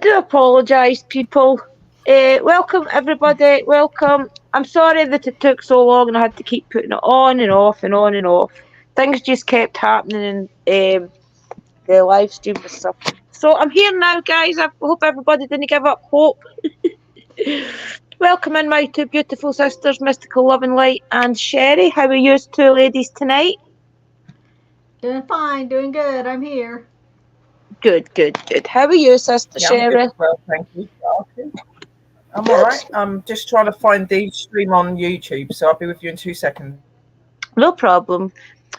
do apologise, people. Welcome, everybody. Welcome. I'm sorry that it took so long and I had to keep putting it on and off and on and off. Things just kept happening and the live stream was suffering. So I'm here now, guys. I hope everybody didn't give up hope. Welcome in, my two beautiful sisters, Mystical Love and Light and Sherry. How are you two ladies tonight? Doing fine, doing good. I'm here. Good, good, good. How are you, Sister Yeah, I'm good Sherry? as well, thank you for asking. I'm all Good. right. I'm just trying to find the stream on YouTube, so I'll be with you in 2 seconds. No problem.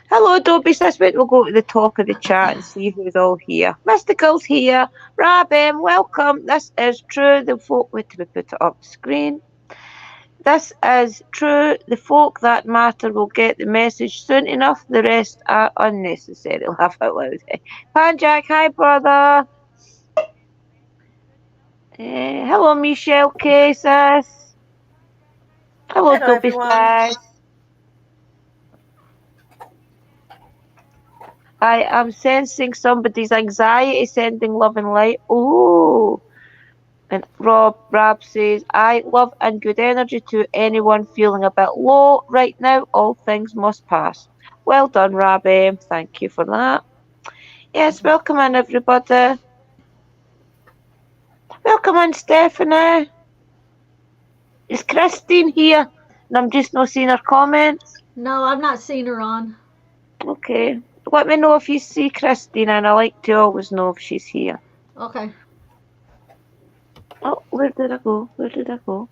Hello, Dobby. This week we'll go to the top of the chat and see who's all here. Mystical's here. Rabem, welcome. This is true. The folk. Wait till we put it up the screen. This is true. The folk that matter will get the message soon enough. The rest are unnecessary. Laugh out loud. Panjack, hi, brother. Hello, Michelle Casas. Hello, Hello, Dobby everyone. Spice. I am sensing somebody's anxiety, sending love and light. Ooh. And Rab says, I love and good energy to anyone feeling a bit low right now. All things must pass. Well done, Rabbi. Thank you for that. Yes, welcome in, everybody. Welcome in, Stephanie. Is Christine here? And I'm just not seeing her comments. No, I've not seen her on. Okay. Let me know if you see Christine, and I like to always know if she's here. Okay. Oh, where did I go? Where did I go?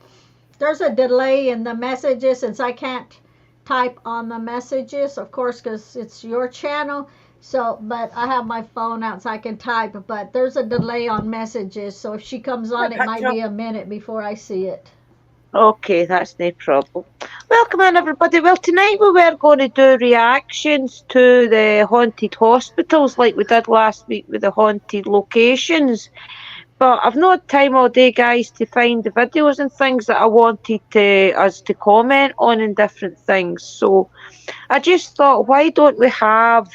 There's a delay in the messages since I can't type on the messages, of course, because it's your channel. So, but I have my phone out so I can type. But there's a delay on messages, so if she comes on, it might be a minute before I see it. Okay, that's no problem. Welcome in, everybody. Well, tonight we were going to do reactions to the haunted hospitals like we did last week with the haunted locations. But I've not had time all day, guys, to find the videos and things that I wanted us to comment on and different things. So I just thought, why don't we have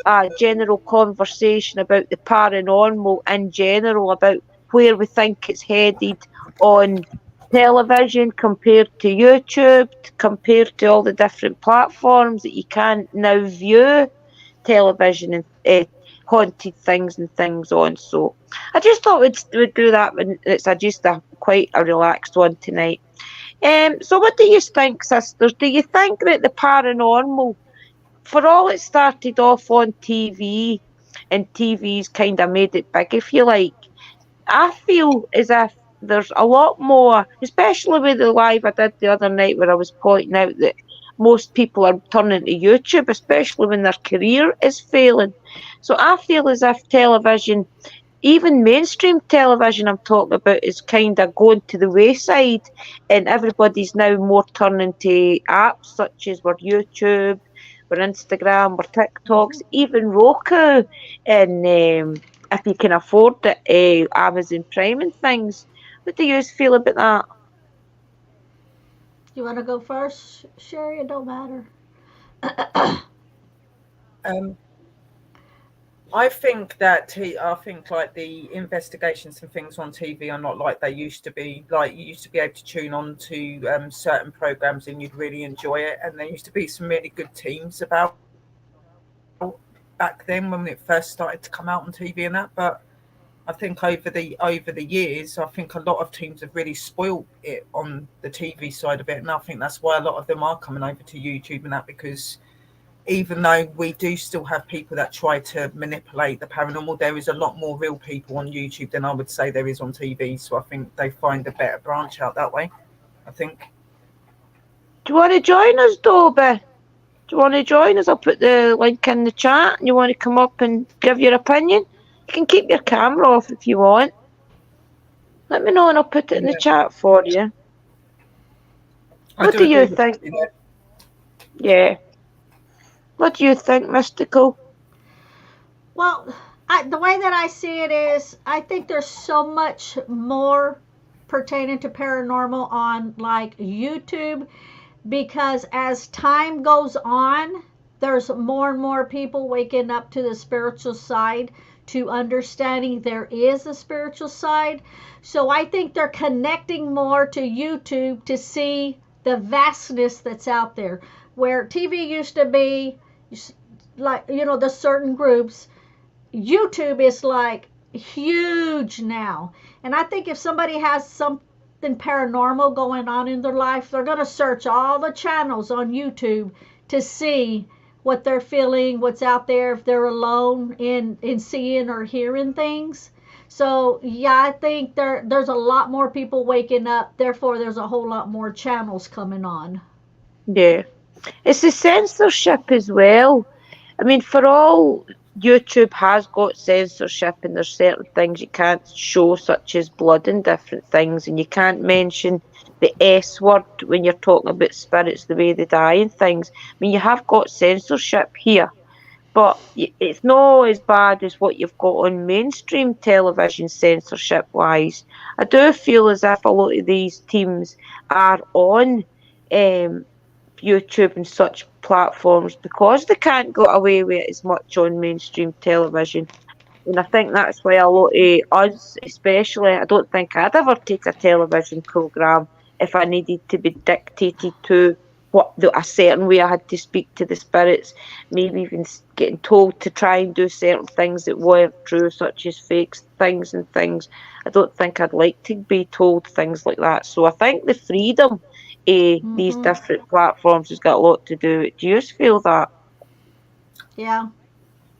a general conversation about the paranormal in general, about where we think it's headed on television compared to YouTube, compared to all the different platforms that you can now view television and haunted things and things on. So I just thought we'd do that when it's just a quite a relaxed one tonight. So what do you think, sisters? Do you think that the paranormal, for all it started off on TV, and TV's kind of made it big, if you like, I feel as if there's a lot more, especially with the live I did the other night where I was pointing out that most people are turning to YouTube, especially when their career is failing. So I feel as if television, even mainstream television I'm talking about, is kind of going to the wayside, and everybody's now more turning to apps such as our YouTube, our Instagram, our TikToks, even Roku, and if you can afford it, Amazon Prime and things. What do you feel about that? You want to go first, Sherry? It don't matter. Um, I think I think like the investigations and things on TV are not like they used to be. Like you used to be able to tune on to certain programs and you'd really enjoy it. And there used to be some really good teams about back then when it first started to come out on TV and that. But I think over the years, I think a lot of teams have really spoiled it on the TV side of it, and I think that's why a lot of them are coming over to YouTube and that, because even though we do still have people that try to manipulate the paranormal, there is a lot more real people on YouTube than I would say there is on TV. So I think they find a better branch out that way, I think. Do you want to join us, Dobby? Do you want to join us? I'll put the link in the chat. And you want to come up and give your opinion? You can keep your camera off if you want. Let me know and I'll put it in the chat for you. What do you think? Yeah. What do you think, Mystical? Well, the way that I see it is, I think there's so much more pertaining to paranormal on like YouTube, because as time goes on, there's more and more people waking up to the spiritual side, to understanding there is a spiritual side. So I think they're connecting more to YouTube to see the vastness that's out there. Where TV used to be like, the certain groups, YouTube is like huge now. And I think if somebody has something paranormal going on in their life, they're going to search all the channels on YouTube to see what they're feeling, what's out there, if they're alone in seeing or hearing things. So yeah, I think there's a lot more people waking up. Therefore, there's a whole lot more channels coming on. Yeah. It's the censorship as well. I mean, for all YouTube has got censorship, and there's certain things you can't show, such as blood and different things, and you can't mention the S word when you're talking about spirits, the way they die and things. I mean, you have got censorship here, but it's not as bad as what you've got on mainstream television censorship wise. I do feel as if a lot of these teams are on um, YouTube and such platforms because they can't get away with it as much on mainstream television. And I think that's why a lot of us, especially, I don't think I'd ever take a television programme if I needed to be dictated to a certain way I had to speak to the spirits, maybe even getting told to try and do certain things that weren't true, such as fake things and things. I don't think I'd like to be told things like that. So I think the freedom of these Hmm. different platforms has got a lot to do with it. Do you just feel that? Yeah.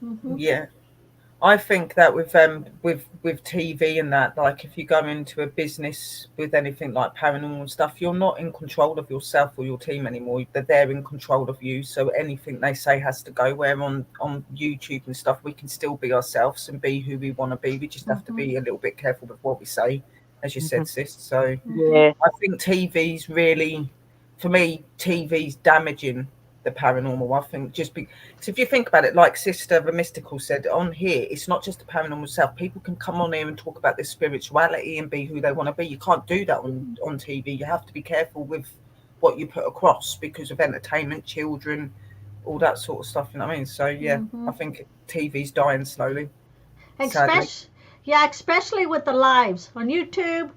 Hmm. Yeah. I think that with TV and that, like if you go into a business with anything like paranormal stuff, you're not in control of yourself or your team anymore. They're in control of you. So anything they say has to go. Where on YouTube and stuff, we can still be ourselves and be who we want to be. We just have to Hmm. be a little bit careful with what we say, as you Hmm. said, sis. So Hmm. Yeah, I think TV's really, for me, TV's damaging the paranormal. I think so if you think about it, like Sister the Mystical said on here, it's not just the paranormal self. People can come on here and talk about their spirituality and be who they want to be. You can't do that on TV. You have to be careful with what you put across because of entertainment, children, all that sort of stuff. You know what I mean? So yeah, Hmm. I think TV's dying slowly, sadly. Especially, yeah, especially with the lives on YouTube.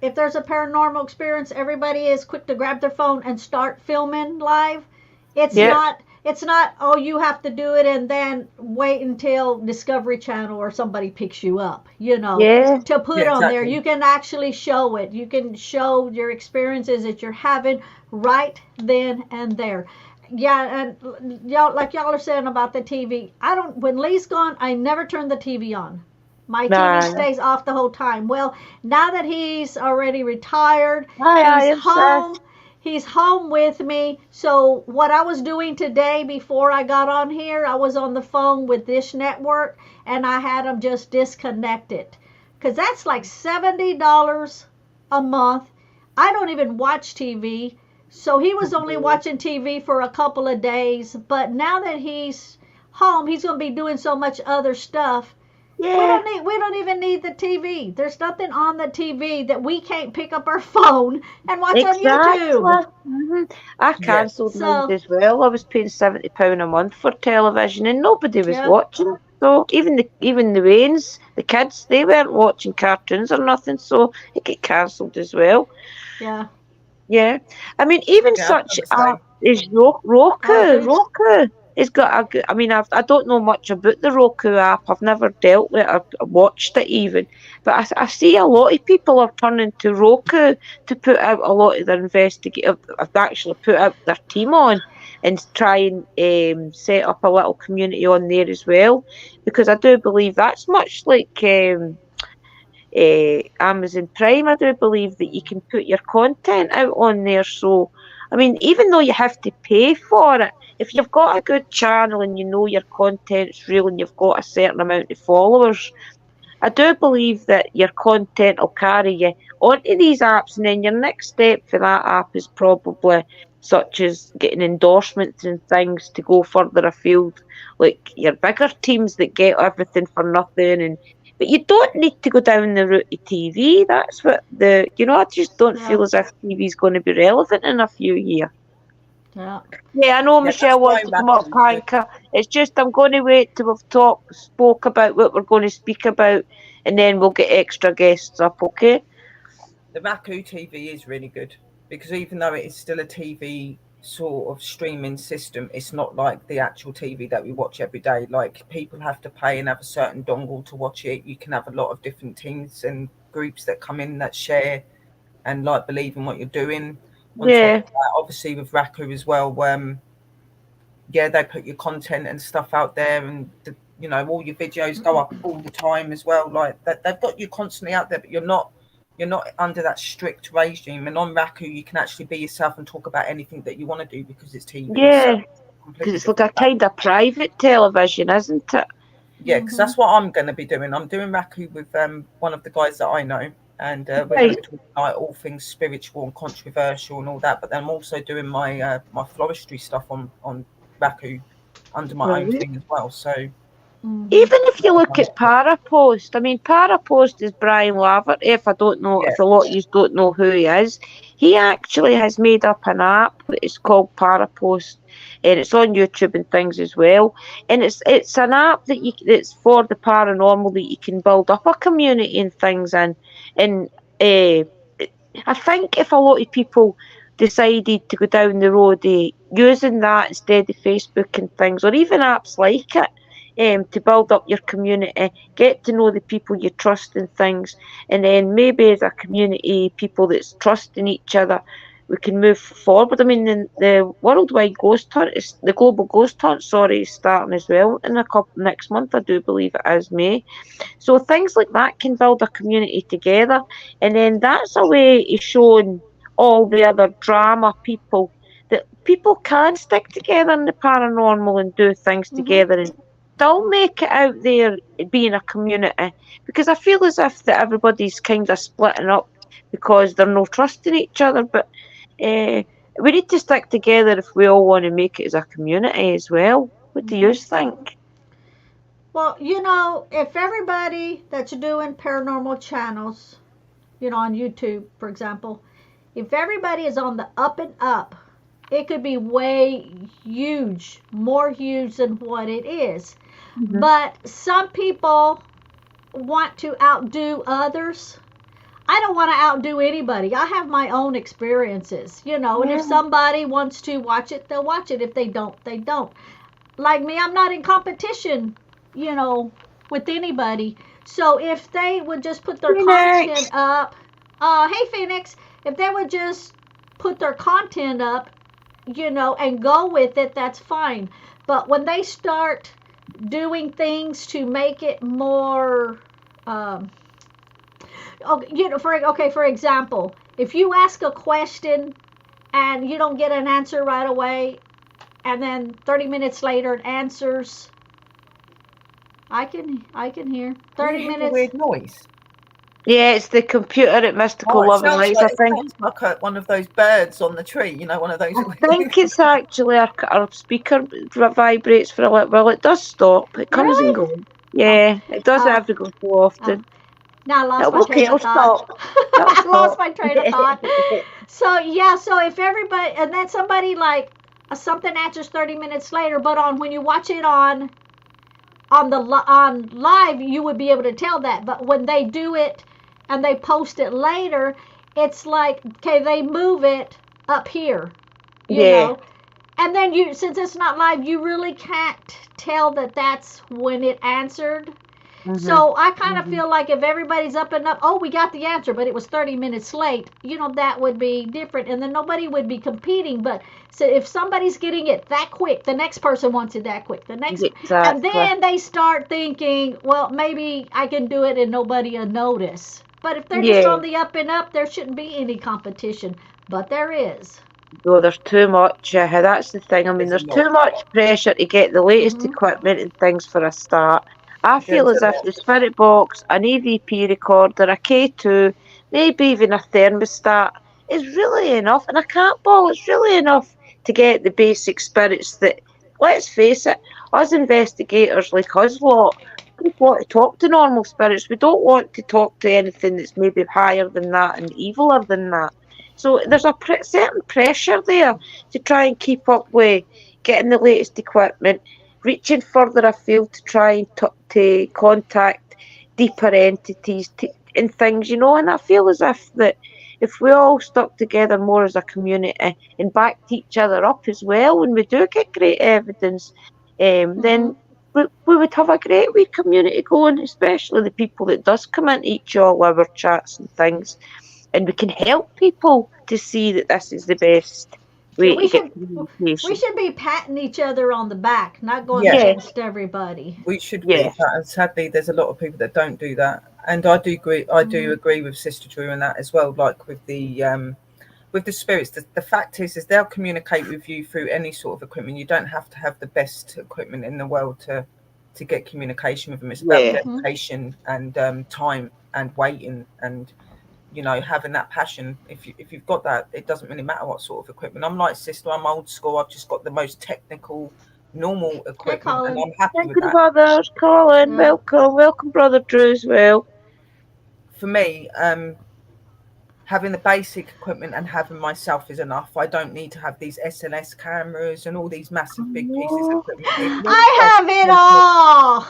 If there's a paranormal experience, everybody is quick to grab their phone and start filming live. It's yeah, not it's not, oh, you have to do it and then wait until Discovery Channel or somebody picks you up, yeah, to put Yeah, on there. exactly. You can actually show it. You can show your experiences that you're having right then and there. Yeah, and y'all, like y'all are saying about the TV. I don't when Lee's gone, I never turn the TV on. My TV nah. stays off the whole time. Well, now that he's already retired, Aye, he's aye, home. obsessed. He's home with me. So what I was doing today before I got on here, I was on the phone with Dish Network and I had them just disconnected. Cuz that's like $70 a month. I don't even watch TV. So he was only watching TV for a couple of days, but now that he's home, he's going to be doing so much other stuff. Yeah, We don't even need the TV. There's nothing on the TV that we can't pick up our phone and watch on YouTube. exactly. I Yeah. cancelled mine So, as well. I was paying £70 a month for television, and nobody was yeah, watching. So even the Waynes, the kids, they weren't watching cartoons or nothing. So it get cancelled as well. yeah. Yeah, I mean, even Yeah, I've such done the app same. as Oh, Roku. there's Roku has got a good. I mean, I don't know much about the Roku app. I've never dealt with it or watched it even, but I see a lot of people are turning to Roku to put out a lot of their investigative. Have actually put out their team on and try and set up a little community on there as well, because I do believe that's much like. Amazon Prime, I do believe that you can put your content out on there. So, I mean, even though you have to pay for it, if you've got a good channel and you know your content's real and you've got a certain amount of followers, I do believe that your content will carry you onto these apps, and then your next step for that app is probably such as getting endorsements and things to go further afield, like your bigger teams that get everything for nothing. And but you don't need to go down the route of TV. That's what I just don't yeah. feel as if TV is going to be relevant in a few years. Yeah. Yeah, I know Yeah, Michelle that's why wants to come up, Raku's good. Panka. It's just I'm going to wait till we've spoke about what we're going to speak about, and then we'll get extra guests up, okay? The Raku TV is really good because even though it is still a TV sort of streaming system, it's not like the actual TV that we watch every day. Like people have to pay and have a certain dongle to watch it. You can have a lot of different teams and groups that come in that share and like believe in what you're doing. On top Yeah, of that, obviously with Raku as well, yeah, they put your content and stuff out there, and all your videos go up all the time as well. Like that, they've got you constantly out there, but you're not under that strict regime. And on Raku, you can actually be yourself and talk about anything that you want to do because it's TV. So yeah, because completely it's like a different platform. kind of private television, isn't it? Yeah, because Mm-hmm. that's what I'm going to be doing. I'm doing Raku with one of the guys that I know, and we're going to Right. be talking like all things spiritual and controversial and all that. But then I'm also doing my floristry stuff on Raku under my own Right. thing as well. So Mm-hmm. Even if you look at Parapost, I mean, Parapost is Brian Lavert. yeah, If a lot of you don't know who he is, he actually has made up an app that is called Parapost, and it's on YouTube and things as well. And it's an app that's for the paranormal that you can build up a community and things in. And uh, I think if a lot of people decided to go down the road of using that instead of Facebook and things, or even apps like it, to build up your community, get to know the people you trust and things, and then maybe as a community, people that's trusting each other, we can move forward. I mean, the worldwide ghost hunt is the global ghost hunt. Sorry, is starting as well in a couple next month. I do believe it is May. So things like that can build a community together, and then that's a way of showing all the other drama people that people can stick together in the paranormal and do things Mm-hmm. together and still make it out there being a community. Because I feel as if that everybody's kind of splitting up because they're no trusting each other. But we need to stick together if we all want to make it as a community as well. What do you Mm-hmm. think? Well, if everybody that's doing paranormal channels, on YouTube, for example, if everybody is on the up and up, it could be way huge, more huge than what it is. Mhm. But some people want to outdo others. I don't want to outdo anybody. I have my own experiences, and if Yeah. somebody wants to watch it, they'll watch it. If they don't, they don't. Like me, I'm not in competition, with anybody. So if they would just put their content Phoenix. up, hey Phoenix, if they would just put their content up, and go with it, that's fine. But when they start doing things to make it more, um, for example, if you ask a question and you don't get an answer right away, and then 30 minutes later it answers, I can hear can you 30 hear a minutes. weird noise? Yeah, it's the computer at Oh, Mystical Love and Lights, I it think. sounds like one of those birds on the tree. One of those. I think it's actually our speaker vibrates for a little while. It does stop. It comes and Really? goes. Oh, Yeah, it does uh, every so uh, often. now I lost Oh, my okay, train it'll of thought. stop. It'll I lost stop. my train of thought. So yeah, so if everybody, and then somebody like something answers 30 minutes later, but on when you watch it on live, you would be able to tell that. But when they do it and they post it later, it's like, okay, they move it up here, you Yeah. know. And then since it's not live, you really can't tell that that's when it answered. Mhm. So I kind of Mhm. feel like if everybody's up and up, oh, we got the answer, but it was 30 minutes late, that would be different. And then nobody would be competing. But so if somebody's getting it that quick, the next person wants it that quick. And Exactly. then they start thinking, well, maybe I can do it and nobody will notice. But if they're just Yeah. on the up and up, there shouldn't be any competition. But there is. No, there's too much. That's the thing. I mean, There's a there's lot. too much pressure to get the latest Hmm. equipment and things for a start. I feel There's as a if lot. the Spirit Box, an EVP recorder, a K2, maybe even a thermostat is really enough, and a cat ball is really enough to get the basic spirits that, let's face it, us investigators like us we want to talk to normal spirits. We don't want to talk to anything that's maybe higher than that and eviler than that. So there's a certain pressure there to try and keep up with getting the latest equipment, reaching further afield to try and to contact deeper entities and things, And I feel as if we all stuck together more as a community and backed each other up as well, when we do get great evidence, Mm-hmm. then we would have a great wee community going, especially the people that does come into each all our chats and things, and we can help people to see that this is the best Yeah, way to get we communication. should be patting each other on the back, not going Yeah, Yeah, against everybody. we should be, yeah, but sadly, there's a lot of people that don't do that, and I do agree. I do Mm-hmm. agree with Sister Drew in that as well. Like with the spirits, the fact is they'll communicate with you through any sort of equipment. You don't have to have the best equipment in the world to get communication with them. It's about yeah. Mm-hmm. dedication and time and waiting and having that passion. If you've got that, it doesn't really matter what sort of equipment. I'm like Sister, I'm old school. I've just got the most technical, normal Hey, equipment, and Colin. I'm happy Thank with you, that. brothers. Colin, Yeah. welcome, brother Drew as well. For me, having the basic equipment and having myself is enough. I don't need to have these SLS cameras and all these massive big pieces of Oh, equipment. It really I does. have it all.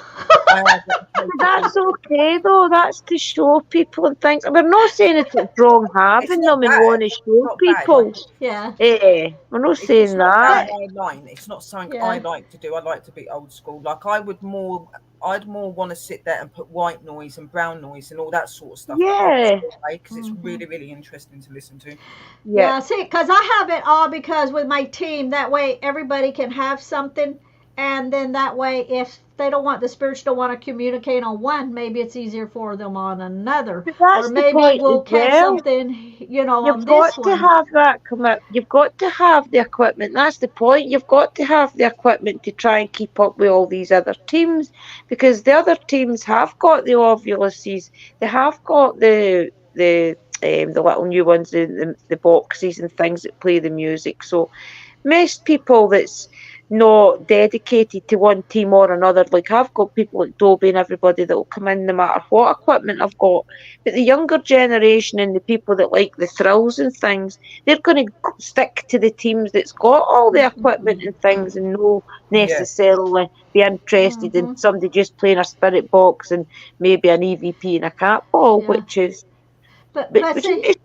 I have it that's capable. okay though. That's to show people and things. We're not saying it's wrong It's having not them and bad. want to It's show not bad. Like people. Yeah. We're not it's saying not down that. But my line. It's not something I yeah. like to do. I like to be old school. Like I'd more want to sit there and put white noise and brown noise and all that sort of stuff the old Yeah, school way, because it's Mm-hmm. really, really interesting to listen to. yeah. Yeah, see, because I have it all because with my team, that way everybody can have something. And then that way, if they don't want, the spirits don't want to communicate on one, maybe it's easier for them on another. But Or that's the maybe point as we'll catch well. something, on You've got this to one. have that commit. You've got to have the equipment. That's the point. You've got to have the equipment to try and keep up with all these other teams, because the other teams have got the ovuluses. They have got the little new ones, the boxes and things that play the music. So most people that's not dedicated to one team or another, like I've got people like Dobie and everybody that will come in no matter what equipment I've got. But the younger generation and the people that like the thrills and things, they're going to stick to the teams that's got all the equipment and things, and no Yeah, necessarily be interested in Mm-hmm. somebody just playing a spirit box and maybe an EVP and a cat ball, Yeah. which is, But which see, is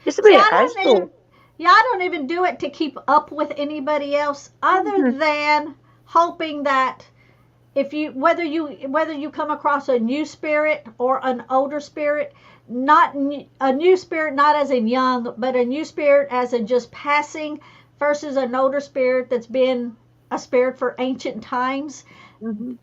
it's the see, way I it is, don't though. even, yeah, I don't even do it to keep up with anybody else other Mhm. than hoping that if you whether you come across a new spirit or an older spirit, a new spirit not as in young, but a new spirit as in just passing, versus an older spirit that's been a spirit for ancient times. Mhm.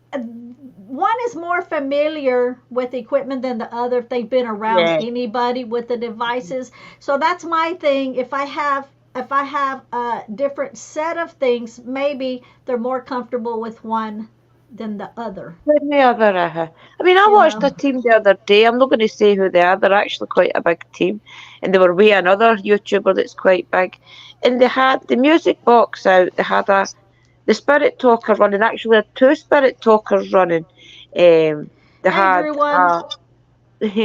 One is more familiar with equipment than the other if they've been around Yeah. anybody with the devices. So that's my thing. If I have a different set of things, maybe they're more comfortable with one than the other. Than the other, I mean, I You watched a know. team the other day. I'm not going to say who they are. They're actually quite a big team, and they were with another YouTuber that's quite big. And they had the music box out. They had the spirit talker running. Actually, had two spirit talkers running. They Hey, had everyone.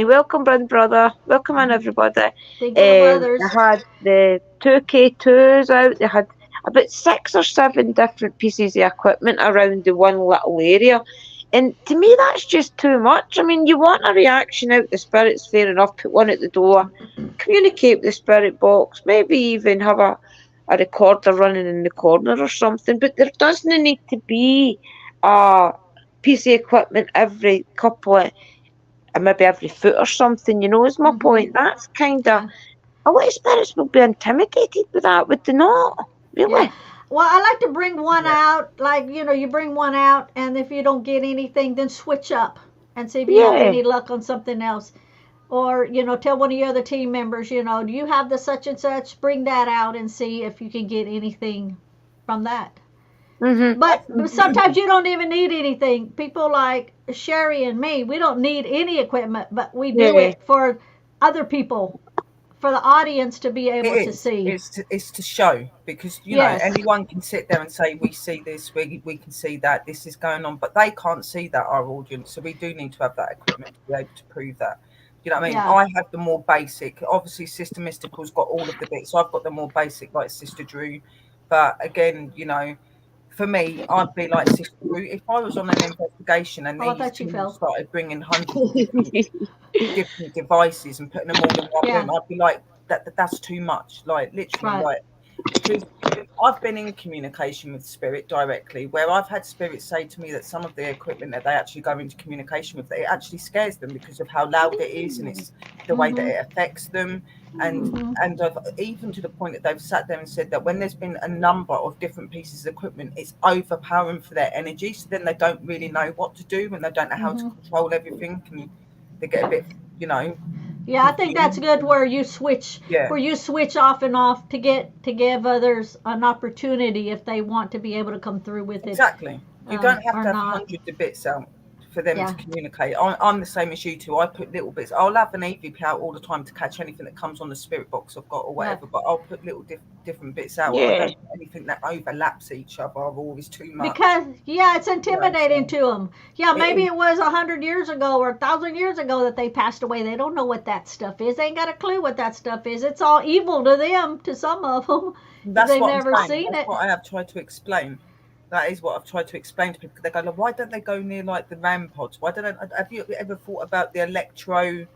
welcome, brother. Welcome in, everybody. Thinking of They others. had the 2K2s out. They had about 6 or 7 different pieces of equipment around the one little area. And to me, that's just too much. I mean, you want a reaction out the spirits, fair enough. Put one at the door, communicate with the spirit box, maybe even have a recorder running in the corner or something. But there doesn't need to be a piece of equipment every couple of maybe every foot or something, is my Mhm. point. That's kind of, Yeah. a lot of spirits will be intimidated with that, would they not? Yeah. Really? Well, I like to bring one yeah, out. Like, you bring one out, and if you don't get anything, then switch up and see if you have Yeah. any luck on something else. Or, tell one of your other team members, do you have the such and such? Bring that out and see if you can get anything from that. Mhm. But Mhm. sometimes you don't even need anything. People like Sherry and me, we don't need any equipment, but we do Yeah. it for other people, for the audience to be it able to is. see. It's to show, because Yes. anyone can sit there and say we see this, we can see that this is going on, but they can't see that, our audience. So we do need to have that equipment to be able to prove that. You know what I mean? Yeah. I have the more basic. Obviously, Sister Mystical's got all of the bits. So I've got the more basic, like Sister Drew. But again, for me, I'd be like Sister Drew. If I was on an investigation and Oh, I these thought you teams fell. started bringing hundreds of different devices and putting them all in one Yeah. room, I'd be like, that's too much. Like literally, Right. like because I've been in communication with spirit directly, where I've had spirits say to me that some of the equipment that they actually go into communication with, it actually scares them because of how loud it is and it's the way that Mhm. it affects them. And Mhm. and I've even to the point that they've sat there and said that when there's been a number of different pieces of equipment, it's overpowering for their energy. So then they don't really know what to do and they don't know how to Mhm. control everything, and they get a bit, Yeah, I think that's confused. good Yeah. where you switch off and off to give others an opportunity if they want to be able to come through with it Exactly. You don't have or to have not. hundreds of bits out for them to Yeah. communicate. I'm the same as you two. I put little bits. I'll have an EVP out all the time to catch anything that comes on the spirit box I've got or Right. whatever, but I'll put little different bits out. I Yeah. don't put anything that overlaps each other or is too much. Because yeah, it's intimidating So to them. Yeah, it maybe is. it was 100 years ago or 1,000 years ago that they passed away. They don't know what that stuff is. They ain't got a clue what that stuff is. It's all evil to them, to some of them, because That's they've what I'm never saying. seen That's it. what I have tried to explain. That is what I've tried to explain to people. They go, like, why don't they go near like the RAM pods? Why don't have you ever thought about the electro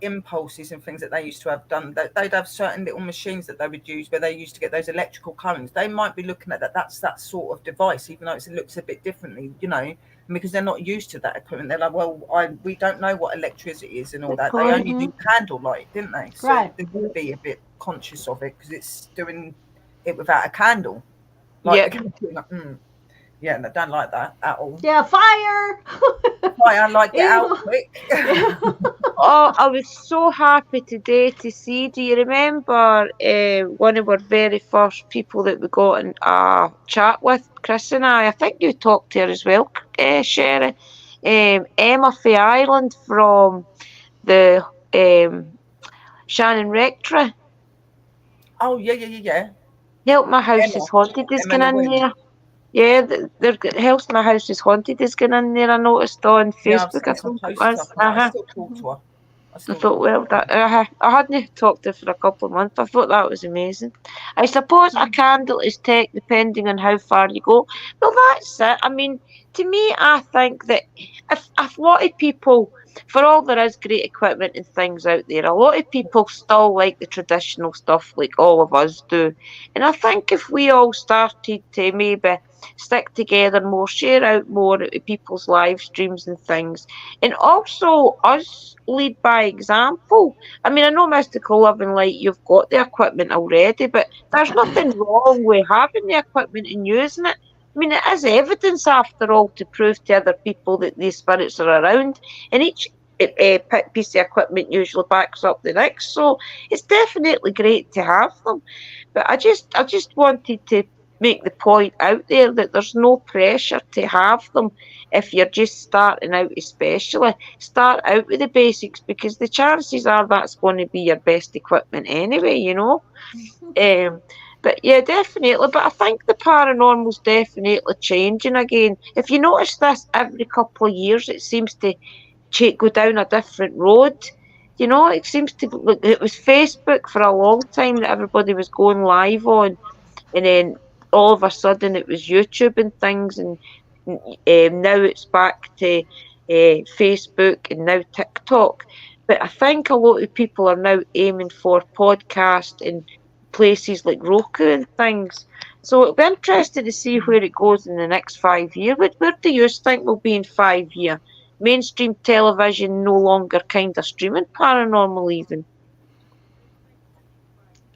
impulses and things that they used to have done? That they'd have certain little machines that they would use where they used to get those electrical currents. They might be looking at that. That's that sort of device, even though it looks a bit differently, because they're not used to that equipment. They're like, well, we don't know what electricity is and all that. They only do candlelight, didn't they? So Right. they would be a bit conscious of it because it's doing it without a candle. Like Yep. they're going to be like, yeah, they don't like that at all. Yeah, fire. Why I like get out Evil. quick. Yeah. Oh, I was so happy today to see. Do you remember one of our very first people that we got in a chat with, Chris and I? I think you talked to her as well, Sherry. Emma Fay Island from the Shannon Rectory. Oh yeah, yeah, yeah, yeah. Help My House Emma, is Haunted is Emma going in Lewin. there. Yeah, Help My House is Haunted is going in there. I noticed on Yeah, I've Facebook, I seen some think it posts was. up and that. I still talk to her. I I still thought, talk to well, her. I hadn't talked to her for a couple of months. I thought that was amazing. I suppose a candle is tech depending on how far you go. Well, that's it. I mean, to me, I think that if a lot of people, for all there is great equipment and things out there, a lot of people still like the traditional stuff like all of us do. And I think if we all started to maybe stick together more, share out more of people's live streams and things, and also us lead by example. I mean, I know Mystical Love and Light, you've got the equipment already, but there's nothing wrong with having the equipment and using it. I mean, it is evidence after all to prove to other people that these spirits are around, and each piece of equipment usually backs up the next. So it's definitely great to have them. But I just wanted to make the point out there that there's no pressure to have them if you're just starting out, especially. Start out with the basics because the chances are that's going to be your best equipment anyway. Um, but yeah, definitely. But I think the paranormal's definitely changing again. If you notice this every couple of years, it seems to go down a different road. It seems to look. It was Facebook for a long time that everybody was going live on, and then all of a sudden it was YouTube and things, and now it's back to Facebook and now TikTok. But I think a lot of people are now aiming for podcast and places like Roku and things. So it'll be interesting to see where it goes in the next 5 years. Where do you think we'll be in 5 years? Mainstream television no longer kind of streaming paranormal even.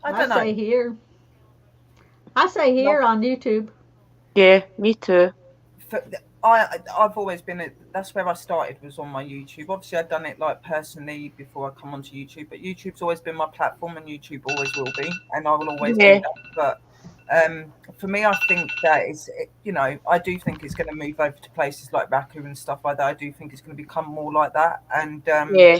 I I don't know. say here. I say No, here on YouTube. Yeah, me too. for, I've always been that's where I started was on my YouTube. Obviously, I've done it like personally before I come onto YouTube, but YouTube's always been my platform, and YouTube always will be, and I will always do Yeah, that. But for me, I think that I do think it's going to move over to places like Raku and stuff like that. I do think it's going to become more like that, and yeah,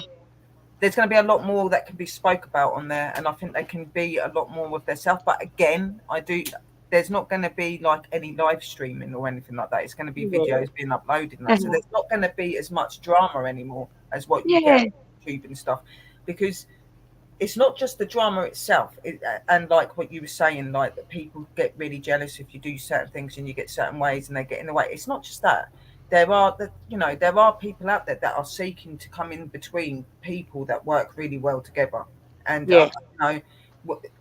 there's going to be a lot more that can be spoke about on there, and I think they can be a lot more with themselves. But again, I do. There's not going to be like any live streaming or anything like that. It's going to be yeah. videos being uploaded and that. So there's not going to be as much drama anymore. as what you get Yeah. on YouTube and stuff, because it's not just the drama itself, and like what you were saying, like that people get really jealous if you do certain things and you get certain ways and they get in the way. It's not just that. There are people out there that are seeking to come in between people that work really well together, and Yeah.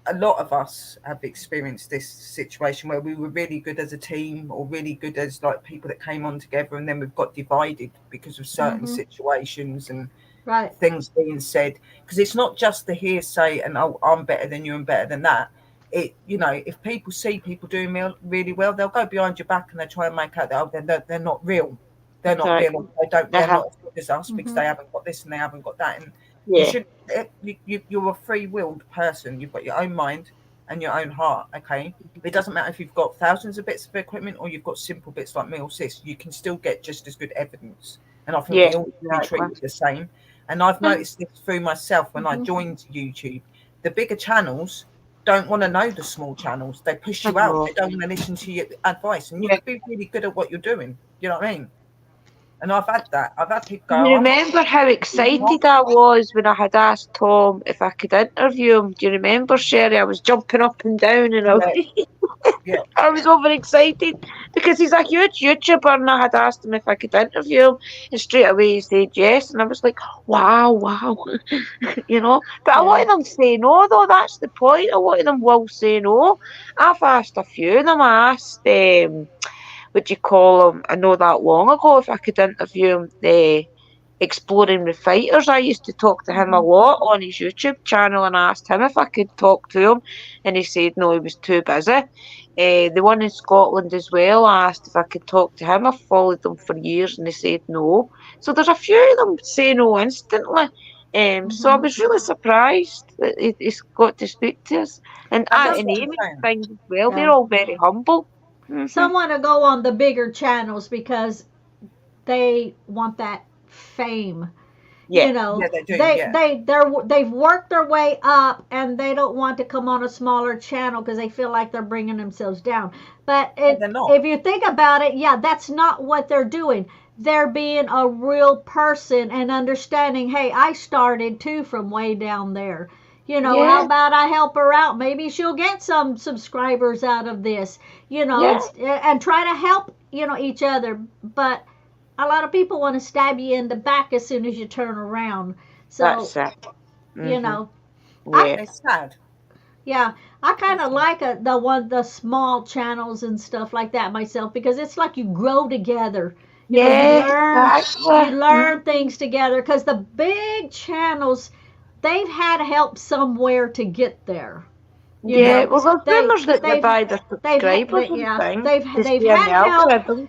a lot of us have experienced this situation where we were really good as a team or really good as like people that came on together, and then we've got divided because of certain situations and Right. things being said, because it's not just the hearsay and oh, I'm better than you and better than that. If people see people doing really well, they'll go behind your back and they try and make out that they're not real. They're not real. Exactly. They're Uh-huh. not as good as us because they haven't got this and they haven't got that. And you Yeah. should. You're a free-willed person. You've got your own mind and your own heart. Okay, it doesn't matter if you've got thousands of bits of equipment or you've got simple bits like me or sis. You can still get just as good evidence. And I think Yeah. we all need to be Exactly. treated the same. And I've noticed this through myself when I joined YouTube. The bigger channels don't want to know the small channels. They push I you out. know. They don't want to listen to your advice. And you Yeah. could be really good at what you're doing. You know what I mean? And I've had that. I've had people You go, remember how excited I was when I had asked Tom if I could interview him? Do you remember, Sherry? I was jumping up and down and yeah, yeah. I was overexcited because he's a huge YouTuber and I had asked him if I could interview him and straight away he said yes and I was like, wow, wow, But a lot Yeah. of them say no though, that's the point. A lot of them will say no. I've asked a few of them. I asked, what do you call him, I know that long ago if I could interview him, Exploring the Fighters. I used to talk to him a lot on his YouTube channel and I asked him if I could talk to him and he said no, he was too busy. The one in Scotland as well, I asked if I could talk to him. I've followed them for years and they said no. So there's a few of them say no instantly. So I was really surprised that he's got to speak to us. And And Aunt that's and what I'm Amy saying. things as well, they're Yeah. all very humble. Some want to go on the bigger channels because they want that fame. Yeah. You know, Yeah, they do. Yeah. they've worked their way up and they don't want to come on a smaller channel because they feel like they're bringing themselves down. But They're not. if you think about it, yeah, that's not what they're doing. They're being a real person and understanding, hey, I started too from way down there. How Yeah. about I help her out? Maybe she'll get some subscribers out of this. Yeah. It's and try to help, each other. But a lot of people want to stab you in the back as soon as you turn around. So, That's it. you know, Yeah. It's sad. yeah, I kind of like the small channels and stuff like that myself because it's like you grow together. You Yeah, exactly. learn things together because the big channels, they've had help somewhere to get there. You Yeah, know, well, there's they rumors that they they've buy their subscribers and yeah, things to they've stay in had the help. algorithm.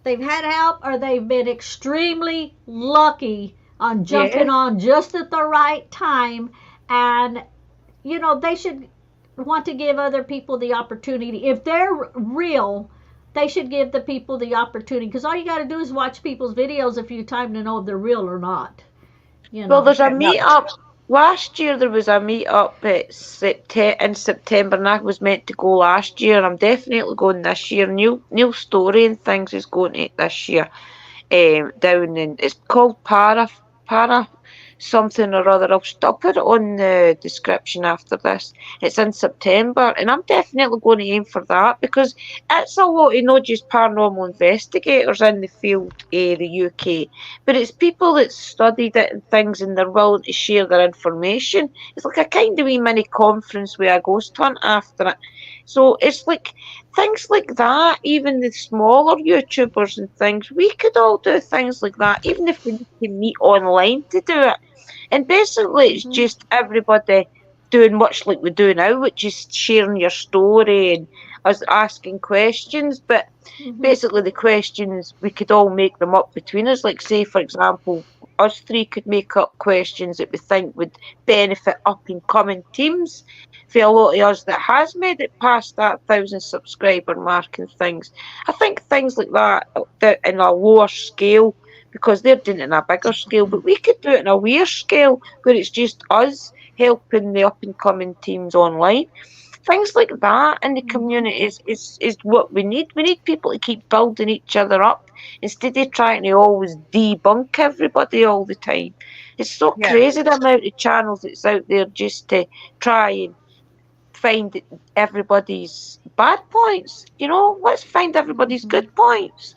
They've had help or they've been extremely lucky on Yeah, jumping on just at the right time. And, they should want to give other people the opportunity. If they're real, they should give the people the opportunity because all you got to do is watch people's videos a few times to know if they're real or not. well, there's a Yeah, no, meet-up. Last year there was a meet-up in September, and I was meant to go last year, and I'm definitely going this year. Neil Story and things is going to it this year. Down in it's called Para something or other. I'll put it on the description after this. It's in September, and I'm definitely going to aim for that because it's a lot of not just paranormal investigators in the field, the UK, but it's people that studied it and things, and they're willing to share their information. It's like a kind of wee mini conference with a ghost hunt after it. So it's like things like that, even the smaller YouTubers and things, we could all do things like that, even if we need to meet online to do it. And basically, it's Mhm. just everybody doing much like we do now, which is sharing your story and us asking questions. But Mhm. basically, the questions, we could all make them up between us. Like, say, for example, us three could make up questions that we think would benefit up and coming teams for a lot of us that has made it past that 1,000 subscriber mark and things. I think things like that in a lower scale, because they're doing it in a bigger scale, but we could do it in a weird scale where it's just us helping the up and coming teams online. Things like that in the Mhm. community is what we need. We need people to keep building each other up instead of trying to always debunk everybody all the time. It's so Yeah. crazy the amount of channels that's out there just to try and find everybody's bad points. Let's find everybody's good points.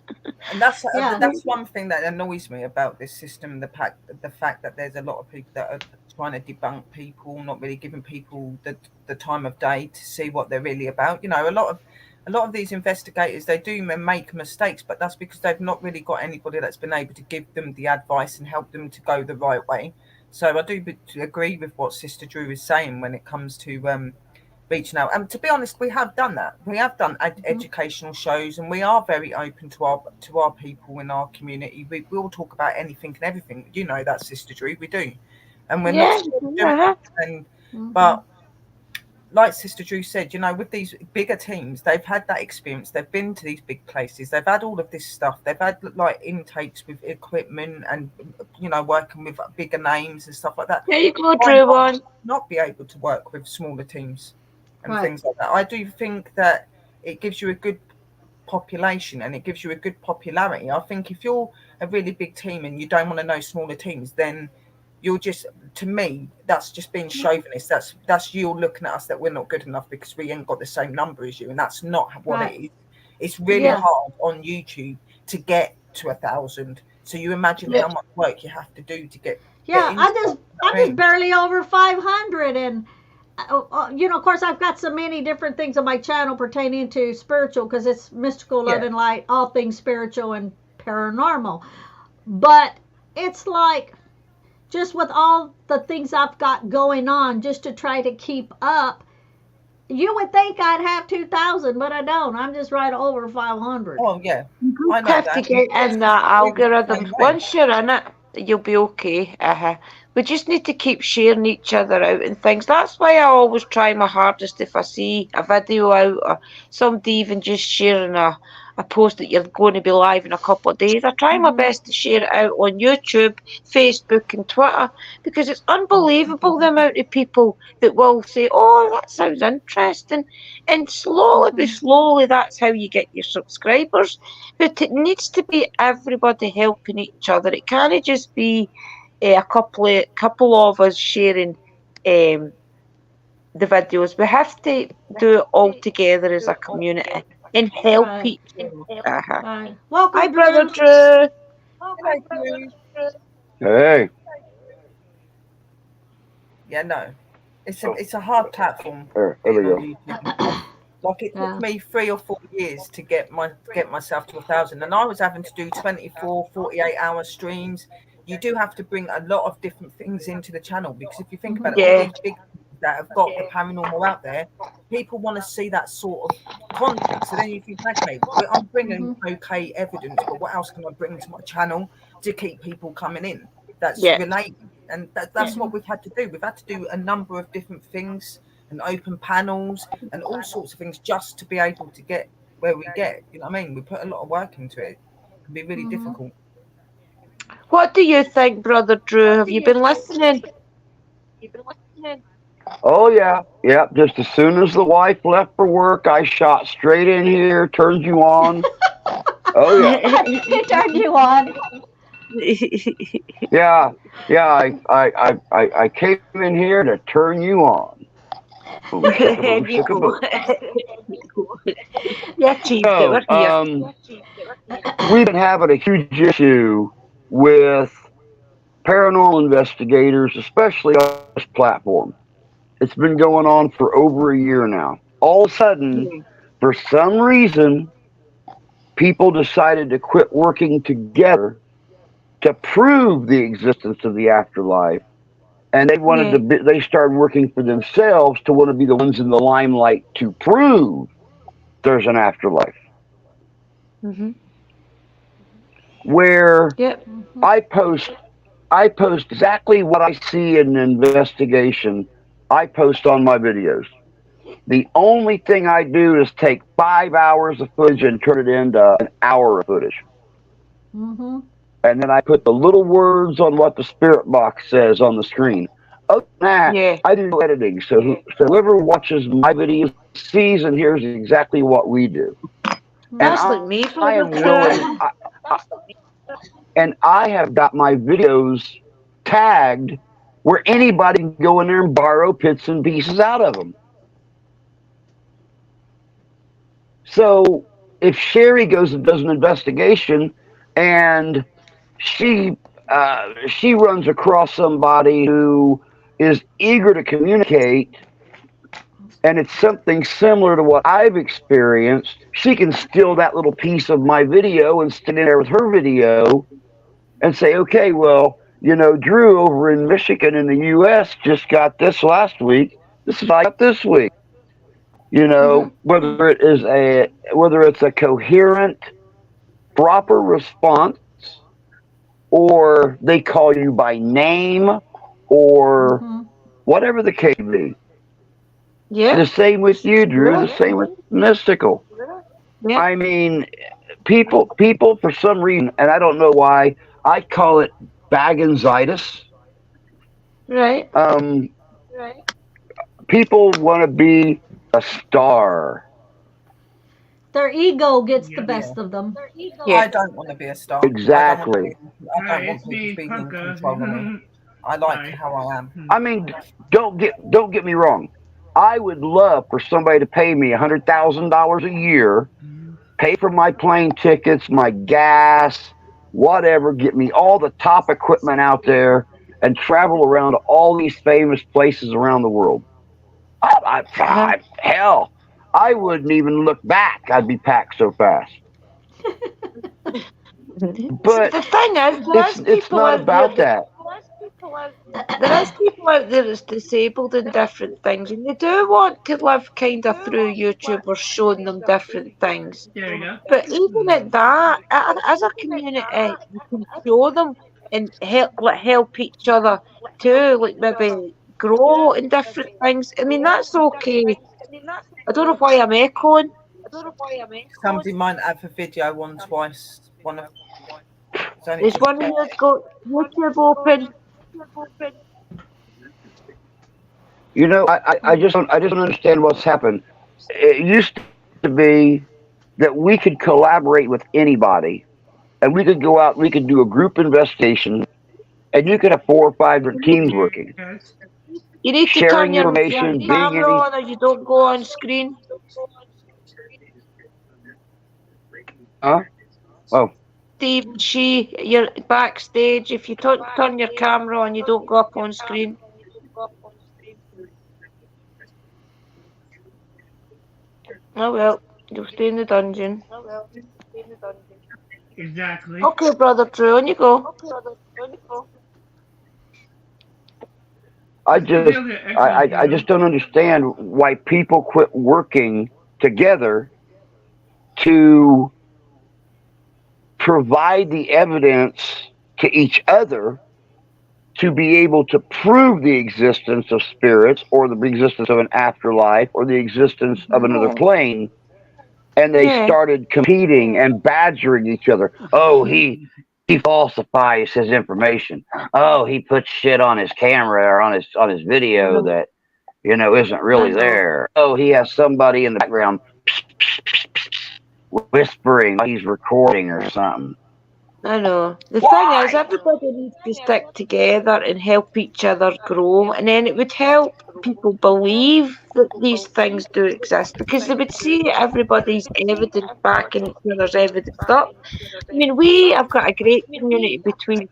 And that's Yeah. that's one thing that annoys me about this system, the fact that there's a lot of people that are trying to debunk people, not really giving people the time of day to see what they're really about. A lot of these investigators, they do make mistakes, but that's because they've not really got anybody that's been able to give them the advice and help them to go the right way. So I do agree with what Sister Drew is saying when it comes to reaching out. And to be honest, we have done that. We have done educational shows, and we are very open to our people in our community. We will talk about anything and everything. You know that, Sister Drew, we do, and we're Yeah, not doing it. And but like Sister Drew said, with these bigger teams, they've had that experience. They've been to these big places. They've had all of this stuff. They've had like intakes with equipment and working with bigger names and stuff like that. there you go, Why Drew. One. not be able to work with smaller teams and Right. things like that? I do think that it gives you a good population and it gives you a good popularity. I think if you're a really big team and you don't want to know smaller teams, then you're just, to me, that's just being chauvinist. That's you looking at us that we're not good enough because we ain't got the same number as you, and that's not what Right. it is. It's really Yeah. hard on YouTube to get to 1,000. So you imagine how much work you have to do to get. Yeah, into I'm that, just barely over 500, and of course, I've got so many different things on my channel pertaining to spiritual, because it's mystical, love, Yeah. and light, all things spiritual and paranormal. But it's like, just with all the things I've got going on, just to try to keep up, you would think I'd have 2,000, but I don't. I'm just right over 500. Oh yeah, You I know have that. to get in that algorithm. Once you're in it, you'll be okay. We just need to keep sharing each other out and things. That's why I always try my hardest if I see a video out or somebody even just sharing a post that you're going to be live in a couple of days. I try my best to share it out on YouTube, Facebook, and Twitter, because it's unbelievable the amount of people that will say, "Oh, that sounds interesting," and slowly but slowly, that's how you get your subscribers. But it needs to be everybody helping each other. It can't just be a couple of us sharing the videos. We have to do it all together as a community and help Right. each other. Right. Welcome, Hi, Brother Drew. Drew. Hey, Yeah, no, it's a hard platform. there we go. Like it took me 3 or 4 years to get myself to 1,000, and I was having to do 24, 48-hour streams. You do have to bring a lot of different things into the channel, because if you think about it, all these big that have got the paranormal out there, people want to see that sort of content. So then you think, okay, I'm bringing okay evidence, but what else can I bring to my channel to keep people coming in that's related? And that's what we've had to do. We've had to do a number of different things and open panels and all sorts of things just to be able to get where we get. You know what I mean? We put a lot of work into it. It can be really difficult. What do you think, Brother Drew? Have you been listening? Oh yeah, yeah. Just as soon as the wife left for work, I shot straight in here, turned you on. Oh yeah, He turned you on. yeah. I came in here to turn you on. There you go. Yeah, Chief, So, we're here. we've been having a huge issue with paranormal investigators, especially on this platform. It's been going on for over a year now. All of a sudden, for some reason, people decided to quit working together to prove the existence of the afterlife, and they started working for themselves to want to be the ones in the limelight to prove there's an afterlife. Where I post exactly what I see in an investigation. I post on my videos. The only thing I do is take 5 hours of footage and turn it into an hour of footage. And then I put the little words on what the spirit box says on the screen. Other than that, I do no editing. So whoever watches my videos sees and hears exactly what we do. That's like me, Brother Drew. And I have got my videos tagged where anybody can go in there and borrow bits and pieces out of them. So if Sherry goes and does an investigation and she runs across somebody who is eager to communicate, and it's something similar to what I've experienced, she can steal that little piece of my video and stick it in there with her video and say, okay, well, Drew over in Michigan in the U.S. just got this last week. This is what I got this week. Whether it's a coherent, proper response, or they call you by name, or whatever the case be. Yeah. The same with you, Drew. The same with Mystical. Yeah. I mean, people for some reason, and I don't know why, I call it baggins-itis. Right. People want to be a star. Their ego gets the best of them. Yeah. I don't want to be a star. Exactly. I don't want people being in control of me. I like how I am. I mean, don't get me wrong. I would love for somebody to pay me $100,000 a year, pay for my plane tickets, my gas, whatever, get me all the top equipment out there, and travel around to all these famous places around the world. Hell, I wouldn't even look back. I'd be packed so fast. But the thing is, it's not about that. There is people out there that's disabled in different things, and they do want to live kind of through YouTube or showing them different things. There you go. But even at that, as a community, you can show them and help each other too, like maybe grow in different things. I mean, that's okay. I don't know why I'm echoing. Somebody might have a video on twice. Is one of you got YouTube open? I just don't understand what's happened. It used to be that we could collaborate with anybody, and we could go out, we could do a group investigation, and you could have 4 or 5 different teams working. You need to Sharing turn your information, being camera on, or you don't go on screen. Huh? Oh. Steve, you're backstage. If you turn your camera on, you don't go up on screen. Oh well, you'll stay in the dungeon. Exactly. Okay, brother Drew, on you go. I just don't understand why people quit working together to provide the evidence to each other to be able to prove the existence of spirits or the existence of an afterlife or the existence of another plane. And they started competing and badgering each other. Oh, he falsifies his information. Oh, he puts shit on his camera or on his video that isn't really there. Oh, he has somebody in the background whispering like he's recording or something. I know. The thing is, everybody needs to stick together and help each other grow, and then it would help people believe that these things do exist, because they would see everybody's evidence backing each other's evidence up. I mean, we have got a great community between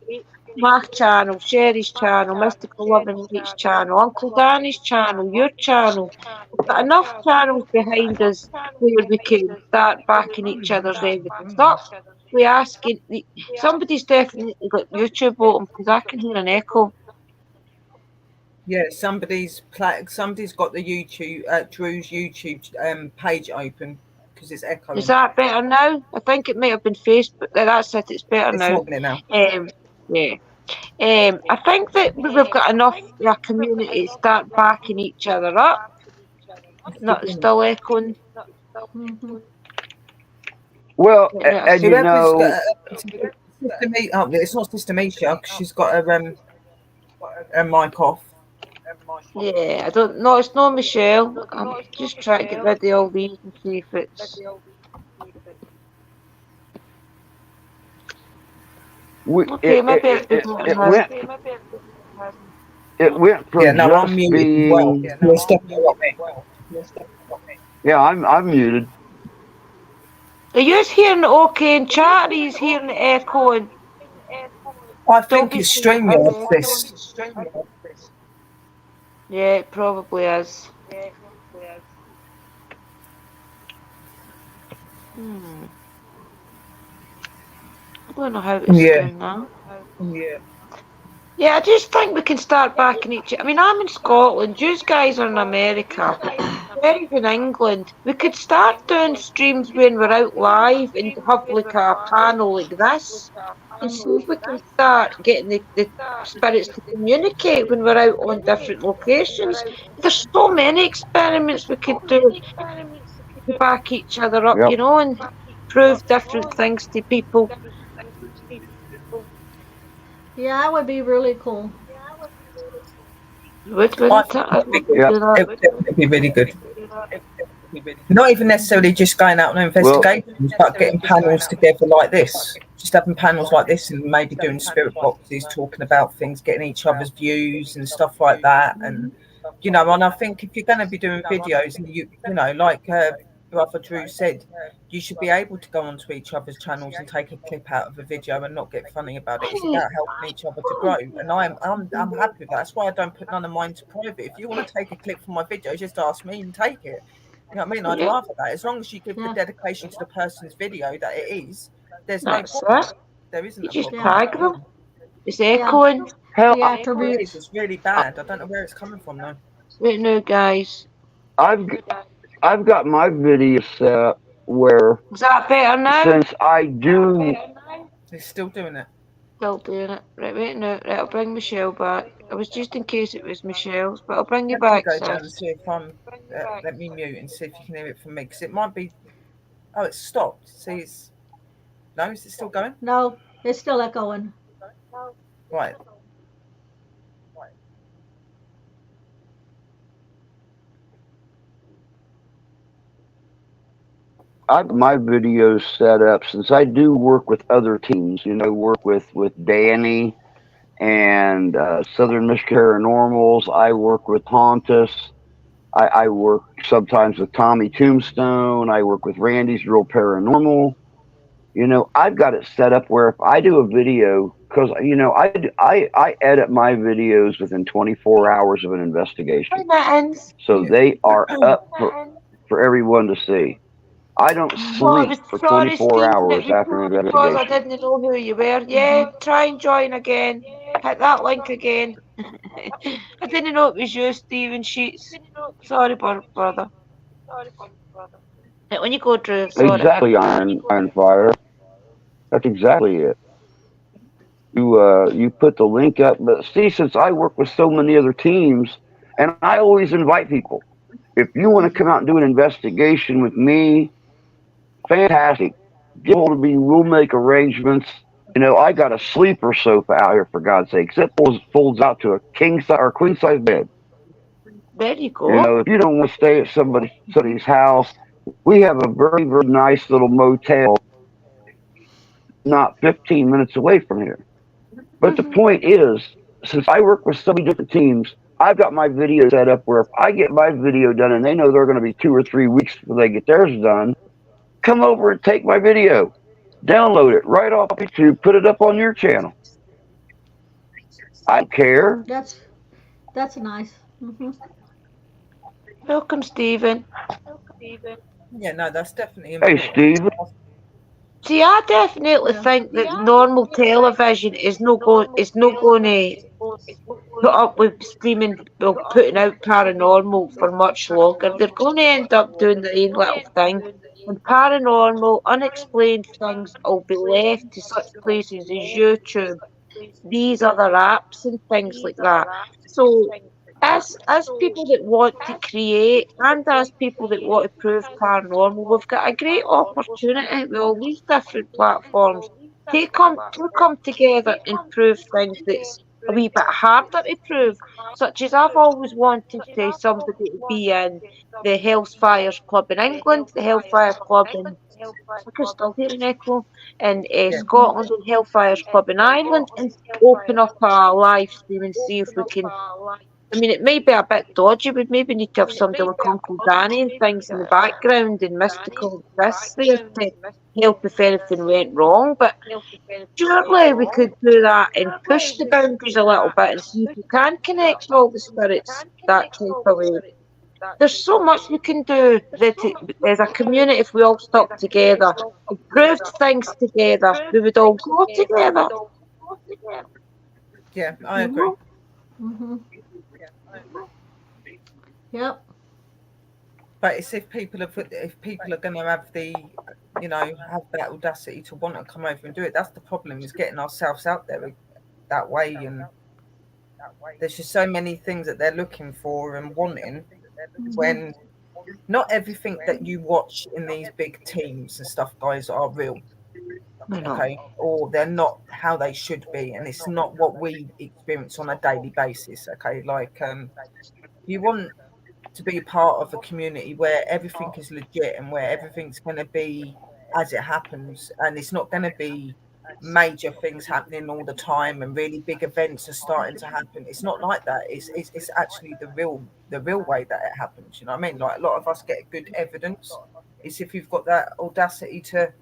my channel, Sherry's channel, Mystical Love and Light's channel, Uncle Danny's channel, your channel. We've got enough channels behind us where we can start backing each other's evidence up. We asking somebody's definitely got YouTube open, because I can hear an echo. Yeah, somebody's got the YouTube Drew's YouTube page open because it's echoing. Is that better now? I think it might have been Facebook. That's it. It's better now. Yeah. I think that we've got enough a community to start backing each other up. Not still echoing. Well, and it's not Sister Misha because she's got her mic off. Yeah, I don't know. It's not Michelle. I'm just trying to get rid of all these and see if it's. we Okay, maybe it's because it has. it went Yeah, from no, I'm just muted as well. being You're stepping up me. yeah, I'm muted. Are you hearing it okay in chat, or are you hearing it echoing? I Don't think be it's saying it is StreamYard, echoing. this. Yeah, it probably is. Hmm. I don't know how to Yeah. spin that. Yeah, I just think we can start backing each. I mean, I'm in Scotland. You guys are in America. Where's in England? We could start doing streams when we're out live and have like a panel like this, and see if we can start getting the spirits to communicate when we're out on different locations. There's so many experiments we could do to back each other up, Yep. and prove different things to people. Yeah, that would be really cool. I Wouldn't think it? I'd it'd be love to good. Yep. do that. It would definitely be really good. Not even necessarily just going out on Well, investigations, but getting panels together like this. Just having panels like this and maybe doing spirit boxes, talking about things, getting each other's views and stuff like that. And and I think if you're going to be doing videos, and like Brother Drew said, you should be able to go onto each other's channels and take a clip out of a video and not get funny about it. It's about helping each other to grow, and I'm happy with that. That's why I don't put none of mine to private. If you want to take a clip from my video, just ask me and take it. You know what I mean? I'd Yeah, rather that. As long as you give the Yeah, dedication to the person's video that it is, there's no that's problem. it. There isn't You a just problem yeah, with tag that at them. all. It's yeah. echoing. hell, The It is. attributes. It's really Uh, bad. I don't know where it's coming from though. Wait now, guys. I've I've got my video set up where Is that better now? since I do It's still doing it. Still doing it. Right, wait now. Right, I'll bring Michelle back. It was just in case it was Michelle's, but I'll bring you Let me back, go down and sis. see if I'm. Let me mute and see if you can hear it from me because it might be. Oh, it's stopped. See, it's. No, is it still going? No, it's still echoing. Right. I've got my videos set up since I do work with other teams. Work with Danny and Southern Michigan Paranormals. I work with Hauntus. I work sometimes with Tommy Tombstone. I work with Randy's Real Paranormal. I've got it set up where if I do a video, because I edit my videos within 24 hours of an Hi, investigation, mittens. so they are up for everyone to see. I don't Well, I sleep was for sorry, 24 Stephen. It hours was after just an because I investigation. didn't know who you were. Yeah, try and join again. Hit that link again. I didn't know it was you, Stephen Sheets. Sorry, brother. Right, when you go, Drew. Sorry. Exactly, Iron Fire. That's exactly it. You put the link up, but see, since I work with so many other teams, and I always invite people. If you want to come out and do an investigation with me, fantastic. Get hold of me. We'll make arrangements. I got a sleeper sofa out here for God's sakes. It folds out to a king size or queen size bed. There you go. If you don't want to stay at somebody's house, we have a very very nice little motel, not 15 minutes away from here. But the Mhm. point is, since I work with so many different teams, I've got my video set up where if I get my video done and they know they're going to be 2 or 3 weeks before they get theirs done, come over and take my video, download it right off YouTube, put it up on your channel. I don't care. That's nice. Welcome, Stephen. Yeah, no, that's definitely Hey, important. Steve. See, I definitely Yeah. think that normal television is not going to put up with streaming, well, putting out paranormal for much longer. They're going to end up doing their own little thing. And paranormal, unexplained things will be left to such places as YouTube, these other apps and things like that. So as people that want to create and as people that want to prove paranormal, we've got a great opportunity with all these different platforms to come together and prove things that's a wee bit harder to prove. Such as I've always wanted somebody to be in the Hellfires Club in England, the Hellfire Club in I can still hear an echo, in Yeah. Scotland and Hellfire's Pub in Ireland, and open up a live stream and see if we can. I mean, it may be a bit dodgy. We'd maybe need to have somebody like Uncle Danny and things in the background and mystical this there to help if anything went wrong. But surely we could do that and push the boundaries a little bit and see if we can connect all the spirits that type of way. There's so much we can do as a community if we all stuck together and proved things together. We would all go together. Yeah, I agree. Mm-hmm. Yep. But it's if people are going to have the, have that audacity to want to come over and do it. That's the problem, is getting ourselves out there that way. And there's just so many things that they're looking for and wanting, when not everything that you watch in these big teams and stuff, guys, are real. Okay, or they're not how they should be, and it's not what we experience on a daily basis. Okay, like you want to be part of a community where everything is legit and where everything's going to be as it happens, and it's not going to be major things happening all the time and really big events are starting to happen. It's not like that. It's actually the real way that it happens. You know what I mean? Like, a lot of us get good evidence. It's if you've got that audacity to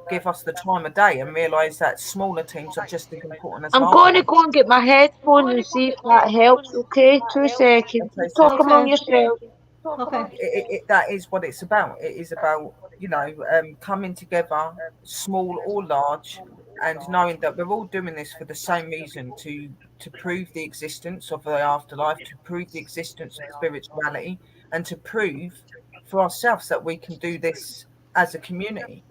give us the time of day and realise that smaller teams are just as important as I'm larger going to ones. go and get my headphones and see if that helps. Okay, 2 seconds. Okay, Talk so among Okay. yourselves. Okay. that is what it's about. It is about, coming together, small or large, and knowing that we're all doing this for the same reason, to prove the existence of the afterlife, to prove the existence of spirituality, and to prove for ourselves that we can do this as a community.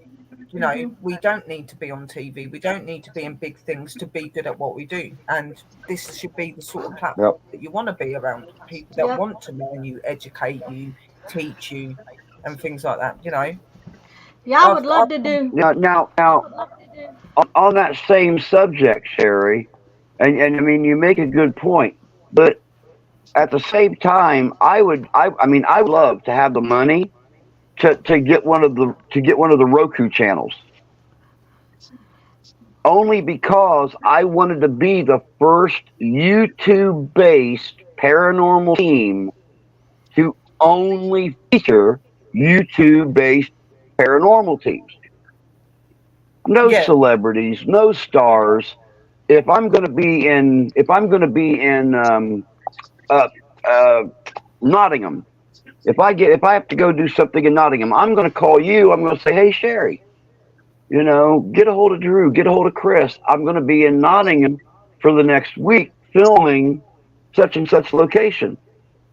We don't need to be on TV. We don't need to be in big things to be good at what we do. And this should be the sort of platform that you want to be around, people that Yep. want to learn you, educate you, teach you, and things like that. Yeah, I would love to do. Now, on that same subject, Sherry, and I mean, you make a good point, but at the same time, I would love to have the money to get one of the Roku channels, only because I wanted to be the first YouTube based paranormal team to only feature YouTube based paranormal teams. No Yeah. celebrities, no stars. If I'm going to be in Nottingham, if I have to go do something in Nottingham, I'm going to call you. I'm going to say, hey, Sherry, get a hold of Drew, get a hold of Chris. I'm going to be in Nottingham for the next week filming such and such location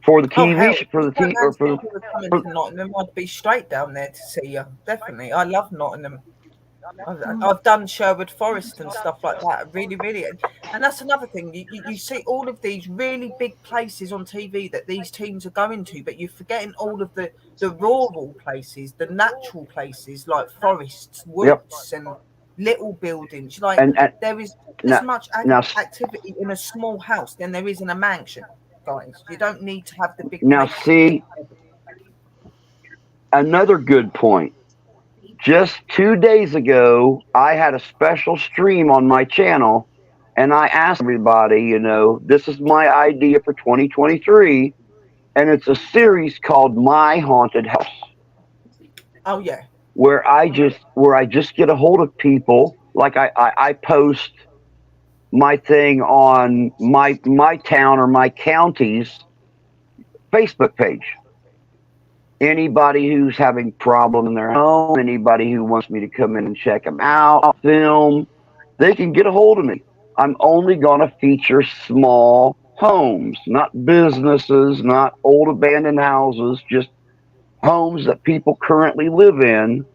for the Oh, hell, TV for the TV or for people are coming to Nottingham, I'd be straight down there to see you. Definitely. I love Nottingham. I've done Sherwood Forest and stuff like that. Really, really. And that's another thing. You see all of these really big places on TV that these teams are going to, but you're forgetting all of the rural places, the natural places like forests, woods, and little buildings. Like, there is as much activity in a small house than there is in a mansion, guys. You don't need to have the big places. See, another good point. Just 2 days ago, I had a special stream on my channel, and I asked everybody, this is my idea for 2023, and it's a series called My Haunted House. Oh yeah. Where I just get a hold of people, like I post my thing on my town or my county's Facebook page. Anybody who's having problem in their home, anybody who wants me to come in and check them out, film, they can get a hold of me. I'm only going to feature small homes, not businesses, not old abandoned houses, just homes that people currently live in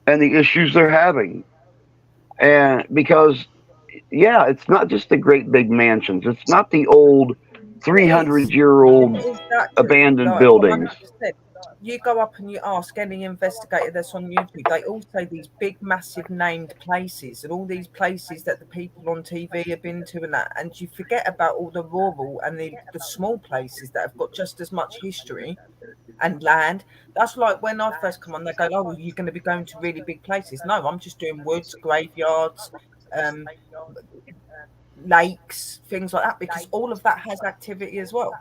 and the issues they're having. And because, it's not just the great big mansions. It's not the old 300-year-old abandoned buildings. you go up and you ask any investigator that's on YouTube, they all say these big, massive named places and all these places that the people on TV have been to and that, and you forget about all the rural and the small places that have got just as much history and land. That's like when I first come on, they go, "Oh, well, you're going to be going to really big places." No, I'm just doing woods, graveyards, um, lakes, things like that, because all of that has activity as well.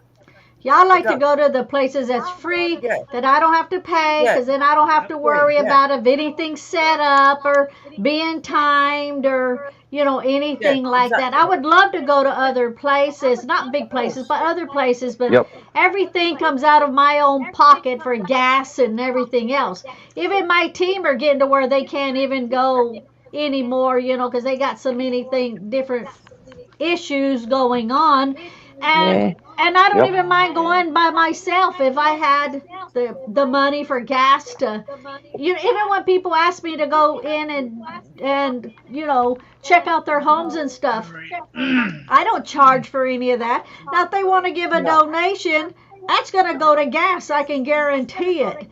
Yeah, I It like to does. go to the places that's free, Yeah, that I don't have to pay, yeah, because then I don't have to free. worry Yeah, about if anything's set up or being timed or, yeah, anything like that. I exactly. would love to go to other places, not big Of places, course. but other places, but Yep. everything comes out of my own pocket for gas and everything else. Even my team are getting to where they can't even go anymore, because they got so many different issues going on, and Yeah. I don't Yep. even mind going by myself if I had the money for gas to, even when people ask me to go in and check out their homes and stuff, I don't charge for any of that. Now if they want to give a No. donation, that's going to go to gas, I can guarantee it,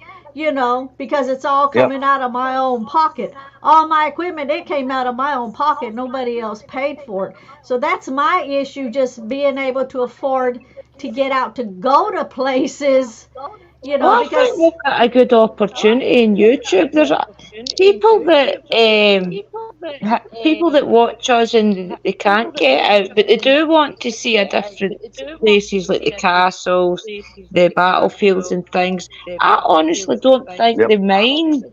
because it's all Yep. coming out of my own pocket. All my equipment, it came out of my own pocket. Nobody else paid for it. So that's my issue, just being able to afford to get out to go to places, Well, I think because we've got a good opportunity in YouTube. There's people that people that watch us and they can't get out, but they do want to see a different places like the castles, the battlefields and things. I honestly don't think Yep. they mind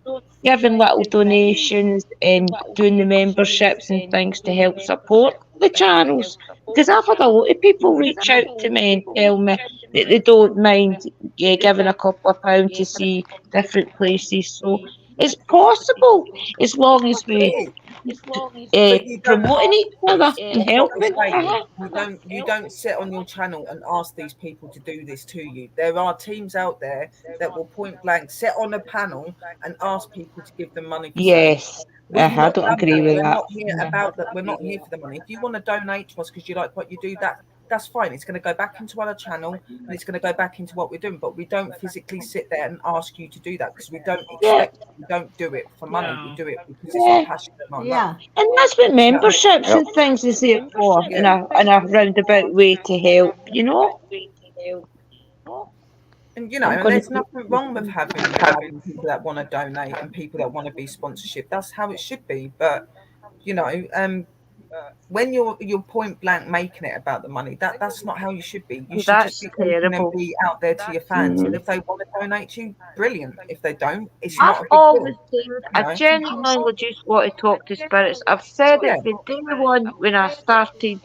giving little donations and doing the memberships and things to help support the channels. Because I've had a lot of people reach out to me and tell me that they don't mind giving a couple of pounds to see different places. So it's possible as long as we It is. But you don't promoting ask each for other it. and Is what we're helping. saying. Uh-huh. You don't sit on your channel and ask these people to do this to you. There are teams out there that will point blank sit on a panel and ask people to give them money for something. Yes, We've I not don't done agree that. with We're that. not here Yeah. about that. We're not here for the money. If you want to donate to us because you like what you do, that's fine. It's going to go back into our channel and it's going to go back into what we're doing. But we don't physically sit there and ask you to do that because we don't Yeah, expect. We don't do it for money. We do it because it's our yeah. passion and our love. yeah. And that's what You know what I mean? memberships Yep. and things is there for Yeah. in a roundabout way to help, you know? And I'm and gonna there's nothing wrong with having people that want to donate and people that want to be sponsorship. That's how it should be. But you know, um, when you're point blank making it about the money, that's not how you should be. You should just that's be open and terrible. be out there to your fans. And Mhm. if they want to donate to you, brilliant. If they don't, it's I've not a big always deal. said You I know? genuinely just want to talk to spirits. I've said it Yeah, from day one when I started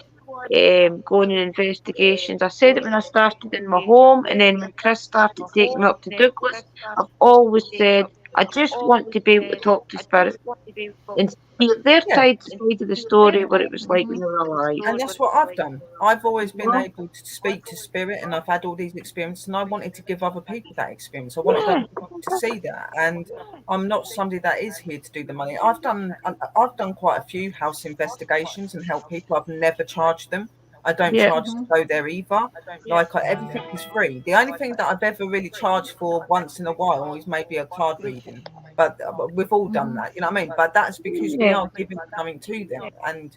going in investigations. I said it when I started in my home, and then when Chris started taking me up to Douglas. I've always said I just want to be able to talk to spirits and hear their yeah. side of the story, what it was like when Hmm. they were alive. And that's what I've done. I've always You been know? able to speak to spirit, and I've had all these experiences, and I wanted to give other people that experience. I wanted other Yeah, people to see that, and I'm not somebody that is here to do the money. I've done quite a few house investigations and helped people. I've never charged them. I don't yeah. charge to Hmm. go there either. Like everything is free. The only thing that I've ever really charged for once in a while is maybe a card reading. But we've all done Hmm. that, you know what I mean? But that's because we Yeah. are giving something to them and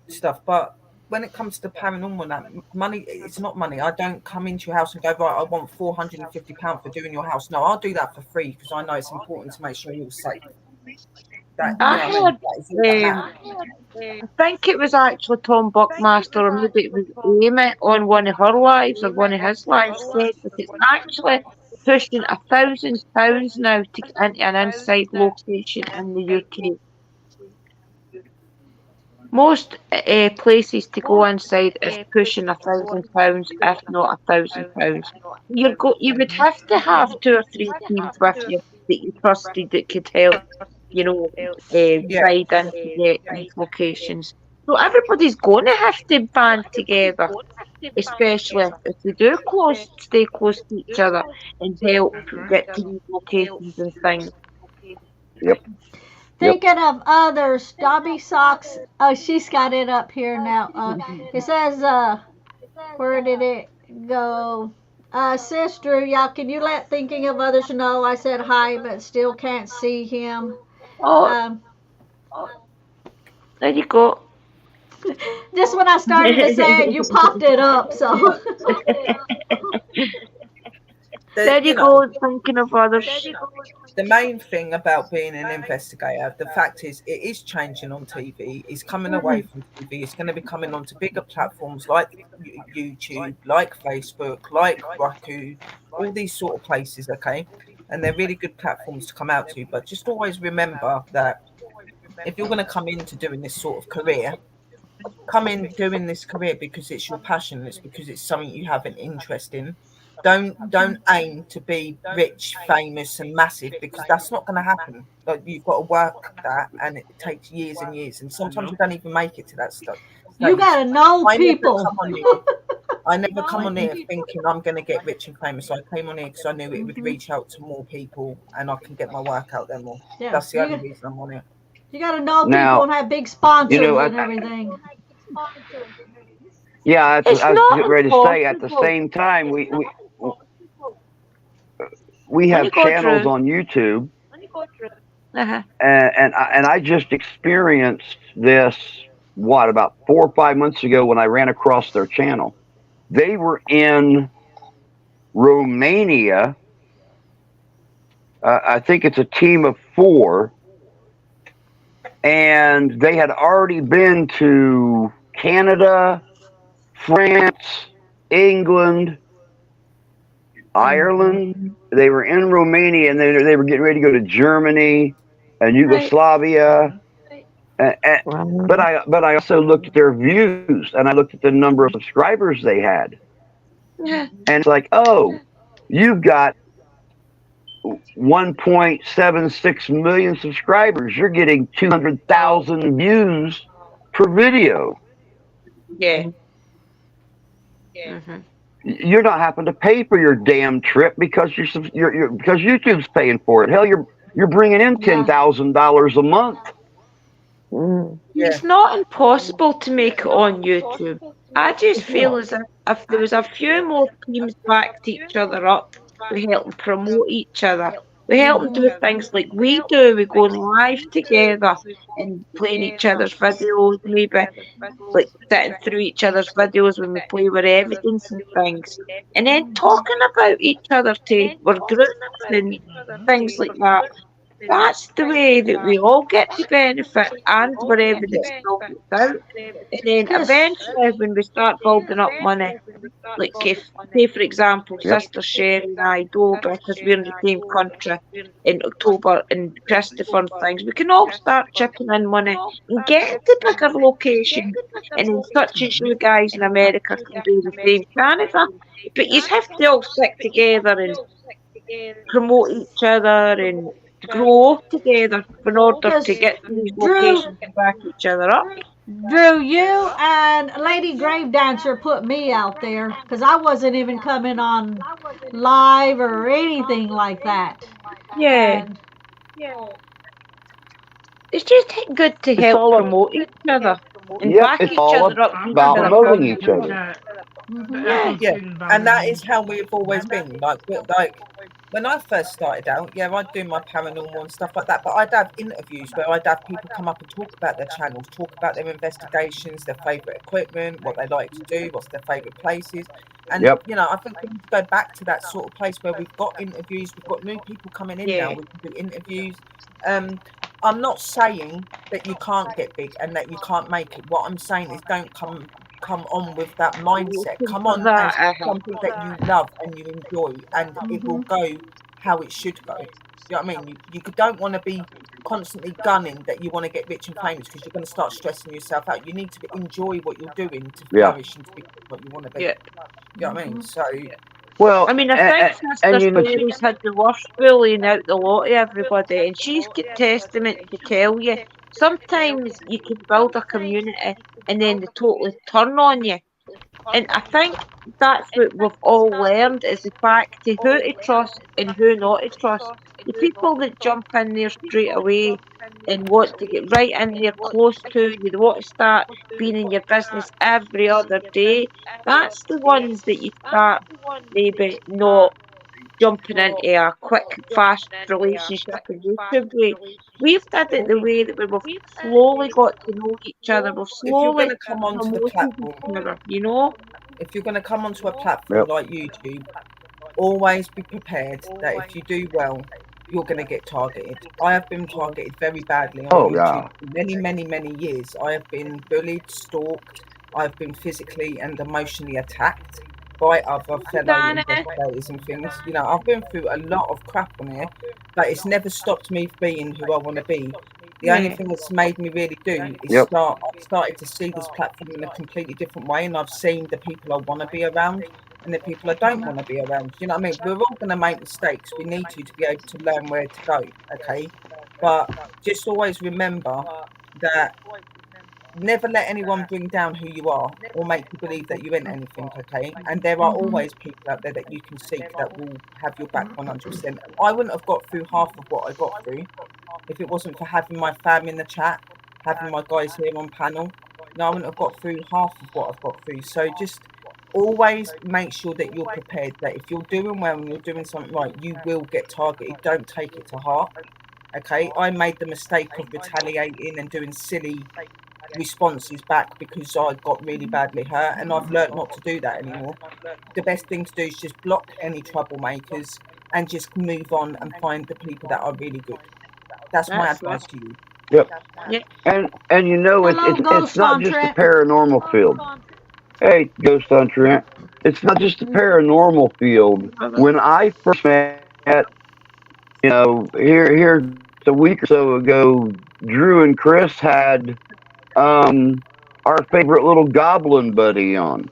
stuff. But when it comes to paranormal, that money, it's not money. I don't come into your house and go, right, I want £450 for doing your house. No, I'll do that for free because I know it's important to make sure you're safe. That, Hmm. you I know what I mean? heard, That is all that matters. I think it was actually Tom Buckmaster, or maybe it was Amy on one of her lives or one of his lives, said that it's actually pushing £1,000 now to get into an inside location in the UK. Most places to go inside is pushing £1,000, if not £1,000. You would have to have two or three teams with you that you trusted that could help, you know, Yeah, guide into these locations. So everybody's going to have to band together, especially if we do stay close to each other and help get to these locations and things. Yep. Yep. Thinking of others, Dobby Socks. Oh, she's got it up here now. It says, where did it go? Sis Drew, y'all, can you let Thinking of Others know I said hi, but still can't see him? Oh, Um, there you go. just when I started to say it, you popped it up. So, There you You know, go, thinking of others. the main thing about being an investigator, the fact is, it is changing on TV. It's coming away from TV. It's going to be coming onto bigger platforms like YouTube, like Facebook, like Roku, all these sort of places. Okay, and they're really good platforms to come out to. But just always remember that if you're going to come into doing this sort of career, come in doing this career because it's your passion. It's because it's something you have an interest in. Don't aim to be rich, famous, and massive, because that's not going to happen. Like, you've got to work that, and it takes years and years, and sometimes you don't even make it to that stage. you got to know I never people. come on here. I never come on here thinking I'm going to get rich and famous. I came on here because I knew it would reach out to more people, and I can get my work out there more. Yeah, That's the only reason I'm on here. you got to know people Now, and have big sponsors you know, and everything. yeah, It's I was not getting ready to say. At the impossible. same time, we When you have go channels through. on YouTube, Uh-huh. and I just experienced this about 4 or 5 months ago when I ran across their channel. They were in Romania. I think it's a team of 4, and they had already been to Canada, France, England, Ireland. They were in Romania, and they were getting ready to go to Germany and Right. Yugoslavia. But I also looked at their views, and I looked at the number of subscribers they had, Yeah. and it's like, oh, you've got 1.76 million subscribers. You're getting 200,000 views per video. Yeah. Mm-hmm. You're not having to pay for your damn trip because because YouTube's paying for it. Hell, you're bringing in $10,000 a month. Yeah. It's not impossible to make it on YouTube. I just feel as if there was a few more teams backed each other up, we help them promote each other. We help them do things like we do. We go live together and playing each other's videos, maybe like sitting through each other's videos when we play with evidence and things. And then talking about each other to our groups and things like that. That's the way that we all get the benefit and we're evidence all gets out. And then Yes. eventually when we start building up money, like if say for example Yep. Sister Sherry and I do because we're in the same country in October and Christopher and things, we can all start chipping in money and get the bigger location, and then such as you guys in America can do the same Canada. But you have to all stick together and promote each other and grow together in order Because to get these Drew, locations to back each other up. Drew, you and Lady Grave Dancer put me out there because I wasn't even coming on live or anything like that. Yeah, And it's just good to It's help all promote each other and Yep, back it's each all other up. No about matter promoting how each other. Yeah, and that is how we've always been. Like when I first started out, yeah, I'd do my paranormal and stuff like that, but I'd have interviews where I'd have people come up and talk about their channels, talk about their investigations, their favourite equipment, what they like to do, what's their favourite places. And Yep. I think we need to go back to that sort of place where we've got interviews, we've got new people coming in now, Yeah. we can do interviews. I'm not saying that you can't get big and that you can't make it. What I'm saying is don't come on with that mindset. Looking Come for on as that. something that you love and you enjoy, and it will go how it should go. You know what I mean? You don't want to be constantly gunning that you want to get rich and famous, because you're going to start stressing yourself out. You need to enjoy what you're doing to Yeah. flourish and to be what you want to be. Yeah. You know what I mean? So Well, I mean, I think Sister and you know, Sherry's had the worst bullying out the lot of everybody, and she's got testament to tell you. Sometimes you can build a community and then they totally turn on you. And I think that's what we've all learned is the fact to who to trust and who not to trust. The people that jump in there straight away and want to get right in there close to you, they want to start being in your business every other day, that's the ones that you start maybe not jumping into a quick, fast relationship in YouTube way. We've did it the way that we've slowly got to know each other. We've If you're going slowly to come onto the promoted each platform, other, you know? if you're going to come onto a platform Yep. like YouTube, always be prepared that if you do well, you're going to get targeted. I have been targeted very badly on Oh YouTube yeah. for many, many, many years. I have been bullied, stalked. I've been physically and emotionally attacked by other fellow Danny. investigators and things. You know, I've been through a lot of crap on here, but it's never stopped me being who I want to be. The only Yeah. thing that's made me really do is Yep. I've started to see this platform in a completely different way, and I've seen the people I want to be around and the people I don't want to be around. You know what I mean? We're all going to make mistakes. We need to be able to learn where to go. Okay, but just always remember that never let anyone bring down who you are or make you believe that you ain't anything. Okay, and there are Mm-hmm. always people out there that you can seek that will have your back 100%. I wouldn't have got through half of what I got through if it wasn't for having my fam in the chat, having my guys here on panel. No, I wouldn't have got through half of what I've got through. So just always make sure that you're prepared, that if you're doing well and you're doing something right, you will get targeted. Don't take it to heart. Okay, I made the mistake of retaliating and doing silly responses back because I got really badly hurt, and I've learned not to do that anymore. The best thing to do is just block any troublemakers and just move on and find the people that are really good. That's my That's it. advice to you. Yep. Yeah. And you know Hello, it's Ghost not on just the Trent. paranormal field. Hey, Ghost on Trent. It's not just the paranormal field. When I first met, here just a week or so ago, Drew and Chris had our favorite little goblin buddy on,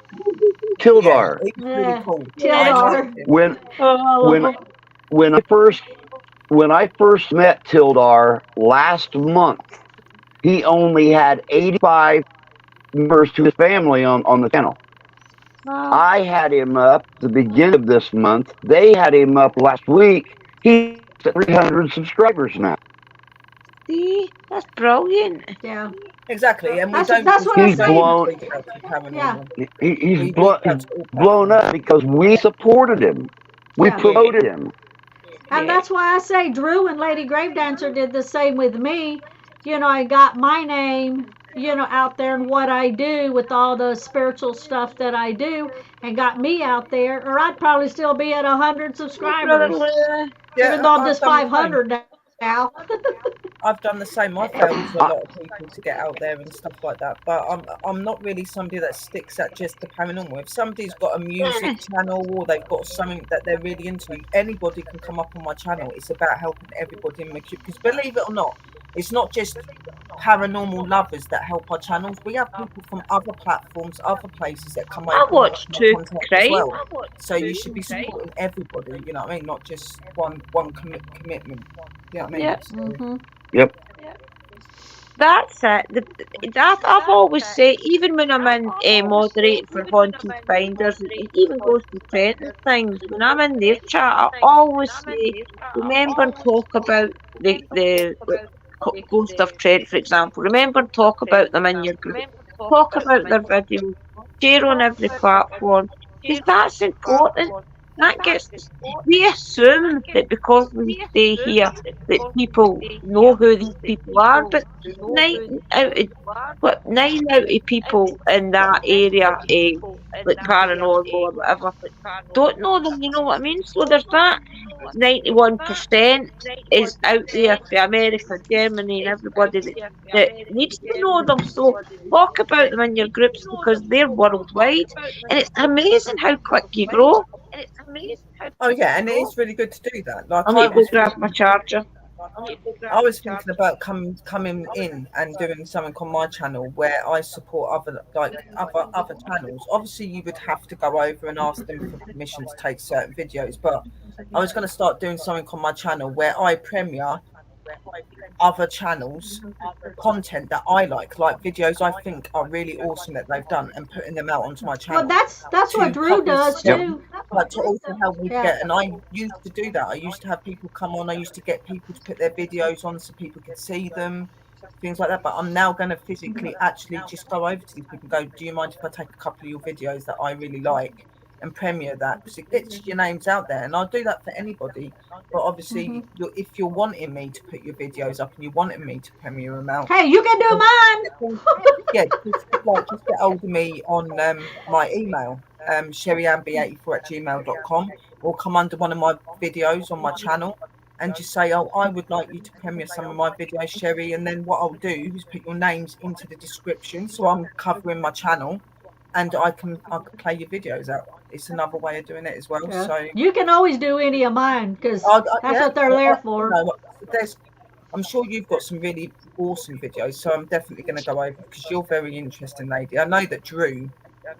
Yeah, Tildar. it was really Yeah, cool. I liked Tildar. it. When Oh, I love when him. when I first met Tildar last month, he only had 85 members to his family on the channel. Oh, I had him up the beginning of this month. They had him up last week. He's at 300 subscribers now. see, that's brilliant. Yeah, Exactly, and we don't that's just what I He's say. blown. reach out to Yeah, paranormal. He's We reach out to all blown platforms. up because we supported him. We yeah. Yeah, promoted him. And yeah. that's why I say Drew and Lady Gravedancer did the same with me. I got my name, out there and what I do with all the spiritual stuff that I do and got me out there, or I'd probably still be at 100 Hey, brother subscribers, Lou. even Yeah, though I'm I've just done the same. 500 now. I've done the same. I failed a I, lot of people to get out there and stuff like that. But I'm not really somebody that sticks at just the paranormal. If somebody's got a music Yeah. channel or they've got something that they're really into, anybody can come up on my channel. It's about helping everybody in my queue. Because believe it or not, it's not just paranormal lovers that help our channels. We have people from other platforms, other places that come over I and watch watch my true content as crime. well. So you should be supporting everybody. You know what I mean? Not just one commitment. You know what I mean? Yeah, So, Hmm. yep. that's it. That I've always said, even when I'm in moderating for Haunted Finders, it even goes to Trent and things. When I'm in their chat, I always say, remember and talk about the like, Ghost of Trent, for example. Remember and talk about them in your group. Talk about their videos. Share on every platform because that's important. That gets. We assume that because we stay here, that people know who these people are, but nine out of what 9 out of people in that area, like paranormal or whatever, don't know them. You know what I mean? So there's that 91% is out there for America, Germany, and everybody that needs to know them. So talk about them in your groups because they're worldwide, and it's amazing how quick you grow. oh yeah, and it is really good to do that. Like I need to go grab my charger. I was thinking about coming in and doing something on my channel where I support other channels. Obviously, you would have to go over and ask them for permission to take certain videos, but I was going to start doing something on my channel where I premiere other channels content that I like videos I think are really awesome that they've done, and putting them out onto my Well, channel that's what to Drew publish does Yep. too. like to also help me to Yeah. get. And I used to do that. I used to have people come on. I used to get people to put their videos on so people could see them, things like that. But I'm now going to physically actually just go over to these people and go, do you mind if I take a couple of your videos that I really like and premiere that, because it gets your names out there. And I'll do that for anybody. But Hmm. obviously, if you're wanting me to put your videos up and you're wanting me to premiere them out, Hey, you can do mine. yeah, just get hold of me on my email, sherryanb84@gmail.com, or come under one of my videos on my channel and just say, oh, I would like you to premiere some of my videos, Sherry. And then what I'll do is put your names into the description, so I'm covering my channel, and I can play your videos out. It's another way of doing it as well. Yeah. So You can always do any of mine because that's yeah, what they're there for. there's I'm sure you've got some really awesome videos, so I'm definitely going to go over, because you're very interesting lady. I know that Drew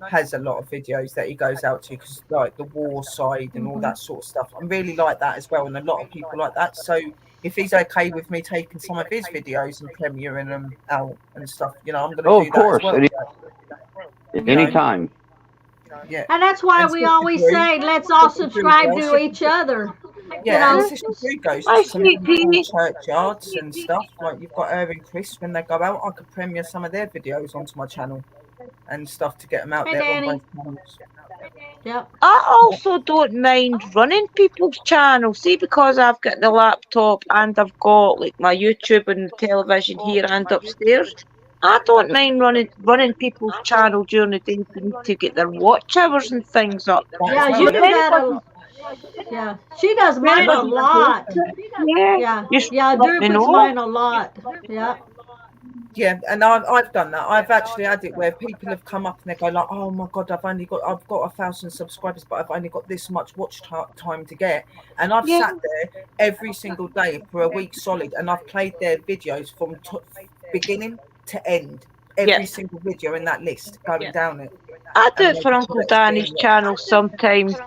has a lot of videos that he goes out to, because like the war side and all Hmm. that sort of stuff. I really like that as well, and a lot of people like that. So if he's okay with me taking some of his videos and premiering them out and stuff, I'm going Oh, to of do that as course. well. You know, Anytime. yeah. And that's why And we Sister always Drew, say, let's all Sister Drew as subscribe well. to each other. You Yeah, and know, Sister Drew goes to I some see, really cool Pete. churchyards and stuff. Like you've got her and Chris, when they go out, I could premiere some of their videos onto my channel and stuff to get them out hey there on both Danny. channels. Yep. I also don't mind running people's channels. See, because I've got the laptop and I've got like my YouTube and the television here and upstairs. I don't mind running people's channel during the day if they need to get their watch hours and things up. That Yeah, as you well, So if yeah. do that anybody, yeah. She does if mine a anybody, lot. yeah, Yeah. just Yeah, let Drew me puts know. mine a lot. Yeah. Yeah, and I've done that. I've actually had it where people have come up and they go like, "Oh my god, I've got 1,000 subscribers, but I've only got this much watch time to get." And I've Yeah, sat there every single day for a week solid, and I've played their videos from beginning to end, yeah. every single video in that list, going down it, I do and it for making sure Uncle that it's being Danny's watched. channel sometimes just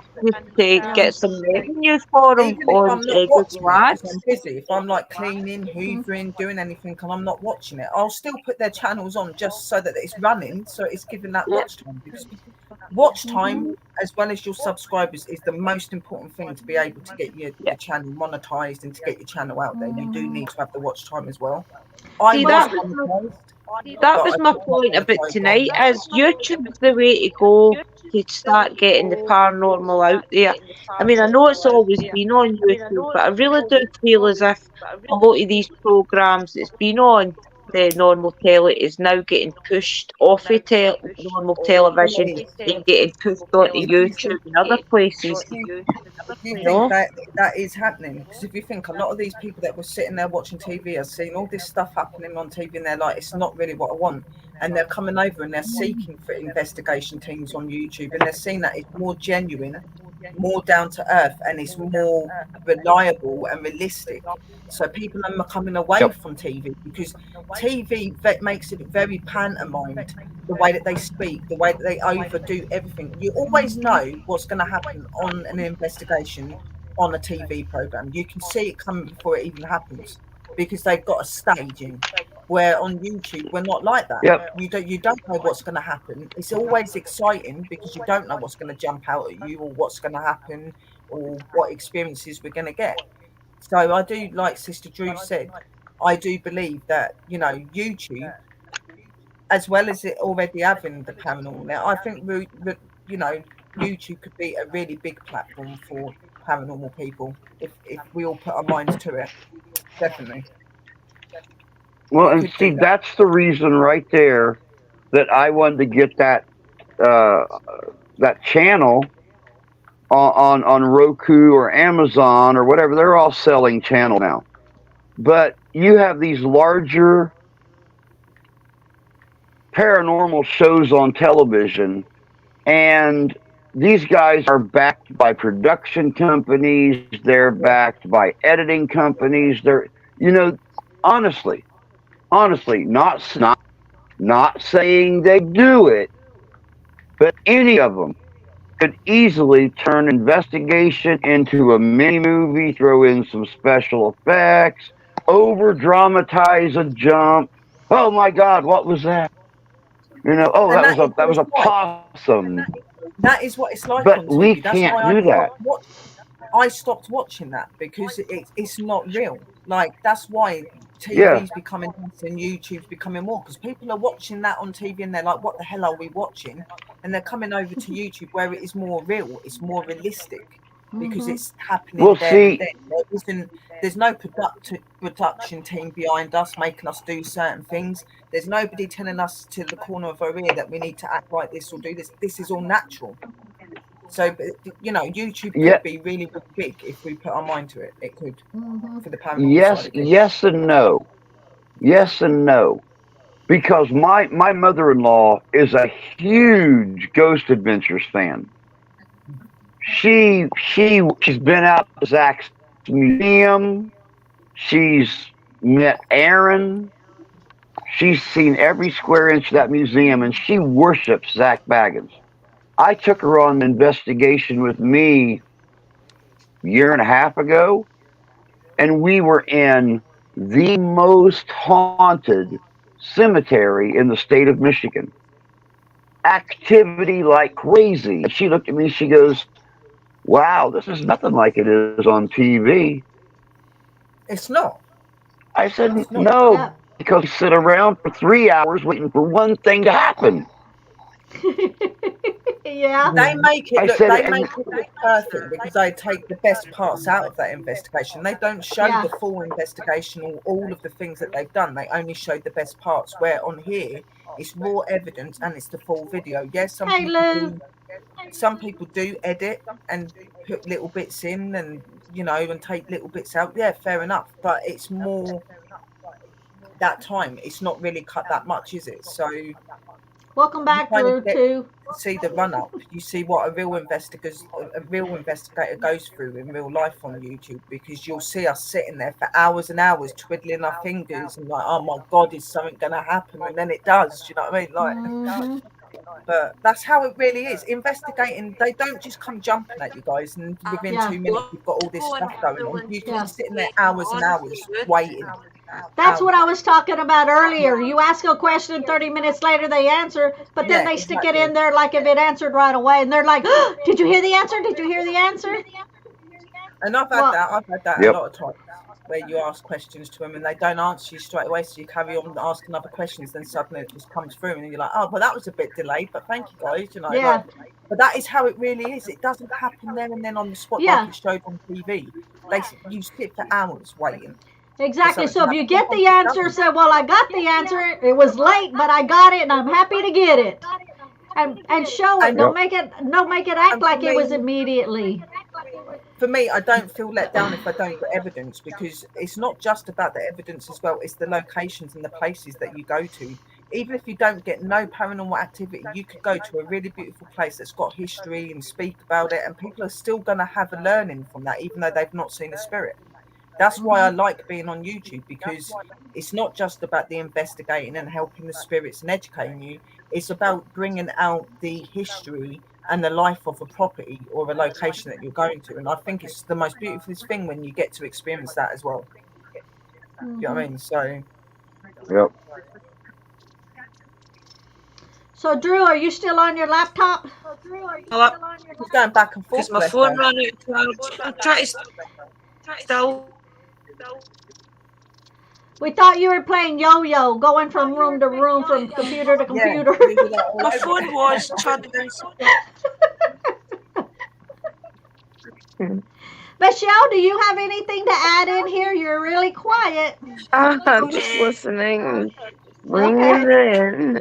to Yeah. get some revenue for him Even if on I'm not good watching it because I'm ads. busy, if I'm like cleaning, Hmm. hoovering, doing anything, and I'm not watching it, I'll still put their channels on just so that it's running, so it's giving that Yeah. watch time. Because watch time, Mhm. as well as your subscribers, is the most important thing to be able to get Yeah. your channel monetized and to get your channel out there. You do Hmm. need to have the watch time as well. I See, was Well, monetized, that but I was my took my point about monetized off. tonight. Is YouTube's the way to go to start getting the paranormal out there? I mean, I know it's always been on YouTube, but I really do feel as if a lot of these programs that's been on the normal telly is now getting pushed off of normal Well, television it is. and getting pushed onto If you YouTube think, and other places. if you You think know? that is happening, because if you think a lot of these people that were sitting there watching TV are seeing all this stuff happening on TV, and they're like, it's not really what I want, and they're coming over and they're seeking for investigation teams on YouTube, and they're seeing that it's more genuine, more down to earth, and it's more reliable and realistic. So people are coming away Yep. from TV, because TV makes it very pantomimed, the way that they speak, the way that they overdo everything. You always know what's going to happen on an investigation on a TV program. You can see it coming before it even happens, because they've got a staging. Where on YouTube we're not like that. Yep. You don't know what's going to happen. It's always exciting because you don't know what's going to jump out at you, or what's going to happen, or what experiences we're going to get. So I do, like Sister Drew said, I do believe that YouTube, as well as it already having the paranormal now, I think you know YouTube could be a really big platform for paranormal people if we all put our minds to it. Definitely, Well, it and could see, do that. that's the reason right there that I wanted to get uh, that channel on Roku or Amazon or whatever. They're all selling channel now. But you have these larger paranormal shows on television, and these guys are backed by production companies. They're backed by editing companies. Honestly, honestly, not saying they do it, but any of them could easily turn investigation into a mini movie, throw in some special effects, over dramatize a jump. Oh my God, what was that? Oh, And that was a possum. that is what it's like But on we TV. That's can't why do that. I stopped watching that, because it's not real. Like, that's why Yeah. TV's becoming less and YouTube's becoming more, because people are watching that on TV and they're like, what the hell are we watching? And they're coming over to YouTube, where it is more real, it's more realistic, because it's happening Well, there and see, then. There's no production team behind us making us do certain things. There's nobody telling us to the corner of our ear that we need to act like this or do this. This is all natural. So, YouTube yeah, could be really, really big if we put our mind to it. It could, for the paranormal side yes, of things. yes and no. Yes and no. Because my mother-in-law is a huge Ghost Adventures fan. She's been out to Zach's museum. She's met Aaron. She's seen every square inch of that museum, and she worships Zach Baggins. I took her on an investigation with me a year and a half ago, and we were in the most haunted cemetery in the state of Michigan. Activity like crazy. And she looked at me, she goes, wow, this is nothing like it is on TV. It's not. I said, It's not. no, because we sit around for 3 hours waiting for one thing to happen. Yeah. They make it I look. said, They make it look perfect, because they take the best parts out of that investigation. They don't show Yeah. the full investigation or all of the things that they've done. They only show the best parts. Where on here, it's raw evidence and it's the full video. Yes, Hey, Lou. some people do edit and put little bits in, and and take little bits out. Yeah, fair enough. But it's more that time. It's not really cut that much, is it? So Welcome back, kind of Drew, get too. see the run up. You see what a real investigator goes through in real life on YouTube, because you'll see us sitting there for hours and hours twiddling our fingers and like, oh my God, is something gonna happen? And then it does. Do you know what I mean? Like, but that's how it really is. Investigating, they don't just come jumping at you guys, and within Yeah. 2 minutes you've got all this stuff going on. You can Yeah. be sitting there hours and hours waiting. That's what I was talking about earlier. You ask a question, 30 minutes later they answer, but then Yeah, they stick it exactly. in there like if it answered right away, and they're like, oh, did you hear the answer? Did you hear the answer? And I've had that a yep, lot of times, where you ask questions to them and they don't answer you straight away, so you carry on asking other questions, then suddenly it just comes through and you're like, oh, well, that was a bit delayed, but thank you guys, Yeah. but that is how it really is. It doesn't happen there and then on the spot Yeah. like it showed on TV. You sit for hours waiting. Exactly. So So if you get the answer, say, well, I got the answer. It was late, but I got it, and I'm happy to get it. And show it. And- Don't make it act And like for it was me- immediately. For me, I don't feel let down if I don't get evidence, because it's not just about the evidence as well. It's the locations and the places that you go to. Even if you don't get no paranormal activity, you could go to a really beautiful place that's got history and speak about it, and people are still going to have a learning from that, even though they've not seen a spirit. That's why I like being on YouTube, because it's not just about the investigating and helping the spirits and educating you. It's about bringing out the history and the life of a property or a location that you're going to. And I think it's the most beautiful thing when you get to experience that as well. You know what I mean? So, yep. So Drew, are you still on your laptop? just going back and forth. Because my bless phone her. ran out of charge. I'm trying to still. We thought you were playing yo-yo, going from room to room, from computer to computer. Yeah, we do that all My over. phone was charging. Michelle, do you have anything to add in here? You're really quiet. I'm just listening. Bring it in.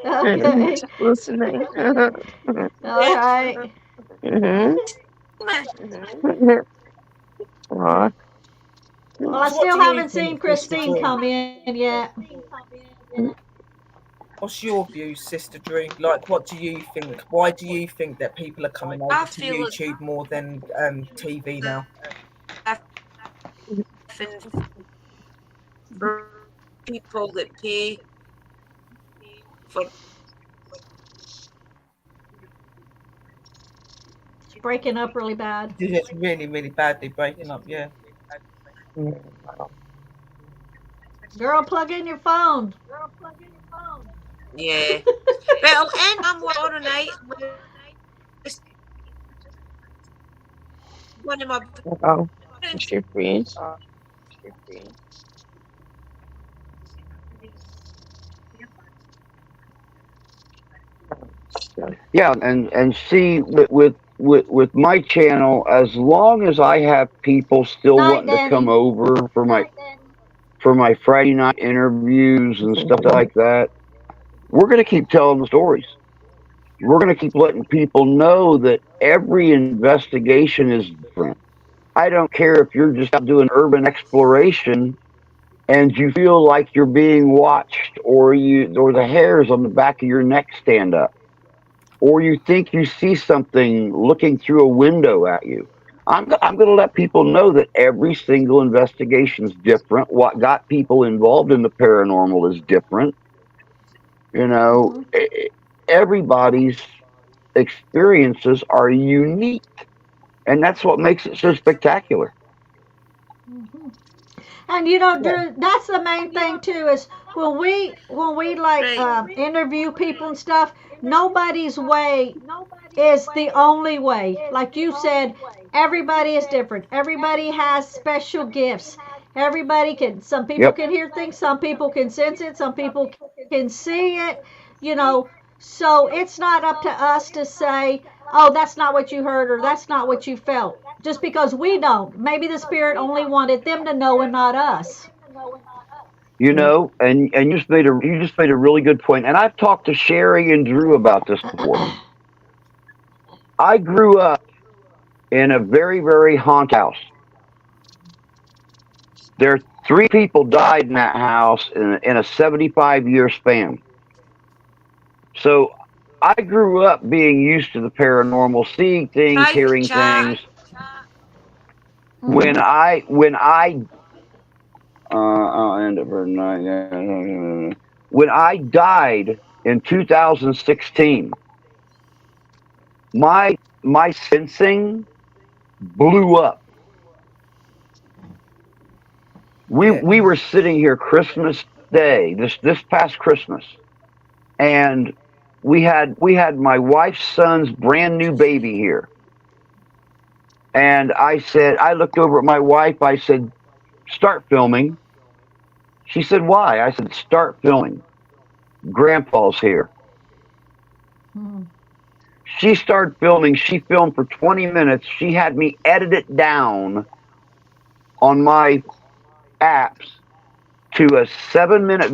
Okay. Just listening. All right. Mhm. Aw. Well, I So what still do you haven't think, seen Mr. Christine Drew? come in yet. What's your view, Sister Drew? Like, what do you think? Why do you think that people are coming over I to feel it- YouTube more than TV now? For people that pay for It's breaking up really bad. It's really, really badly breaking up. Yeah. Girl, plug in your phone. Yeah. But I'll end I'm tomorrow night with one of my Oh, friends. she freeze. Yeah, and see with my channel, as long as I have people still Night, wanting to come Danny. over for my Friday night interviews and stuff like that, we're going to keep telling the stories. We're going to keep letting people know that every investigation is different. I don't care if you're just out doing urban exploration and you feel like you're being watched, or the hairs on the back of your neck stand up, or you think you see something looking through a window at you. I'm going to let people know that every single investigation is different. What got people involved in the paranormal is different. You know, Mm-hmm. everybody's experiences are unique, and that's what makes it so spectacular. Mm-hmm. And you know, Yeah. Drew, that's the main thing too. Is when we like Right. interview people and stuff. Nobody's way is the only way. Like you said, everybody is different. Everybody has special gifts. Everybody can. Some people Yep. can hear things. Some people can sense it. Some people can see it. You know. So it's not up to us to say, "Oh, that's not what you heard," or "That's not what you felt." Just because we don't. Maybe the spirit only wanted them to know and not us. You know, and you just made a really good point. And I've talked to Sherry and Drew about this before. I grew up in a very, very haunted house. There, three people died in that house in a 75-year span. So I grew up being used to the paranormal, seeing things, Private hearing chat. things. When Mm-hmm. I I'll end it for night. When I died in 2016, my sensing blew up. Yeah. We were sitting here Christmas Day, this past Christmas, and we had my wife's son's brand new baby here. And I looked over at my wife, I said, "Start filming." She said, "Why?" I said, "Start filming. Grandpa's here." Mm-hmm. She started filming. She filmed for 20 minutes. She had me edit it down on my apps to a 7-minute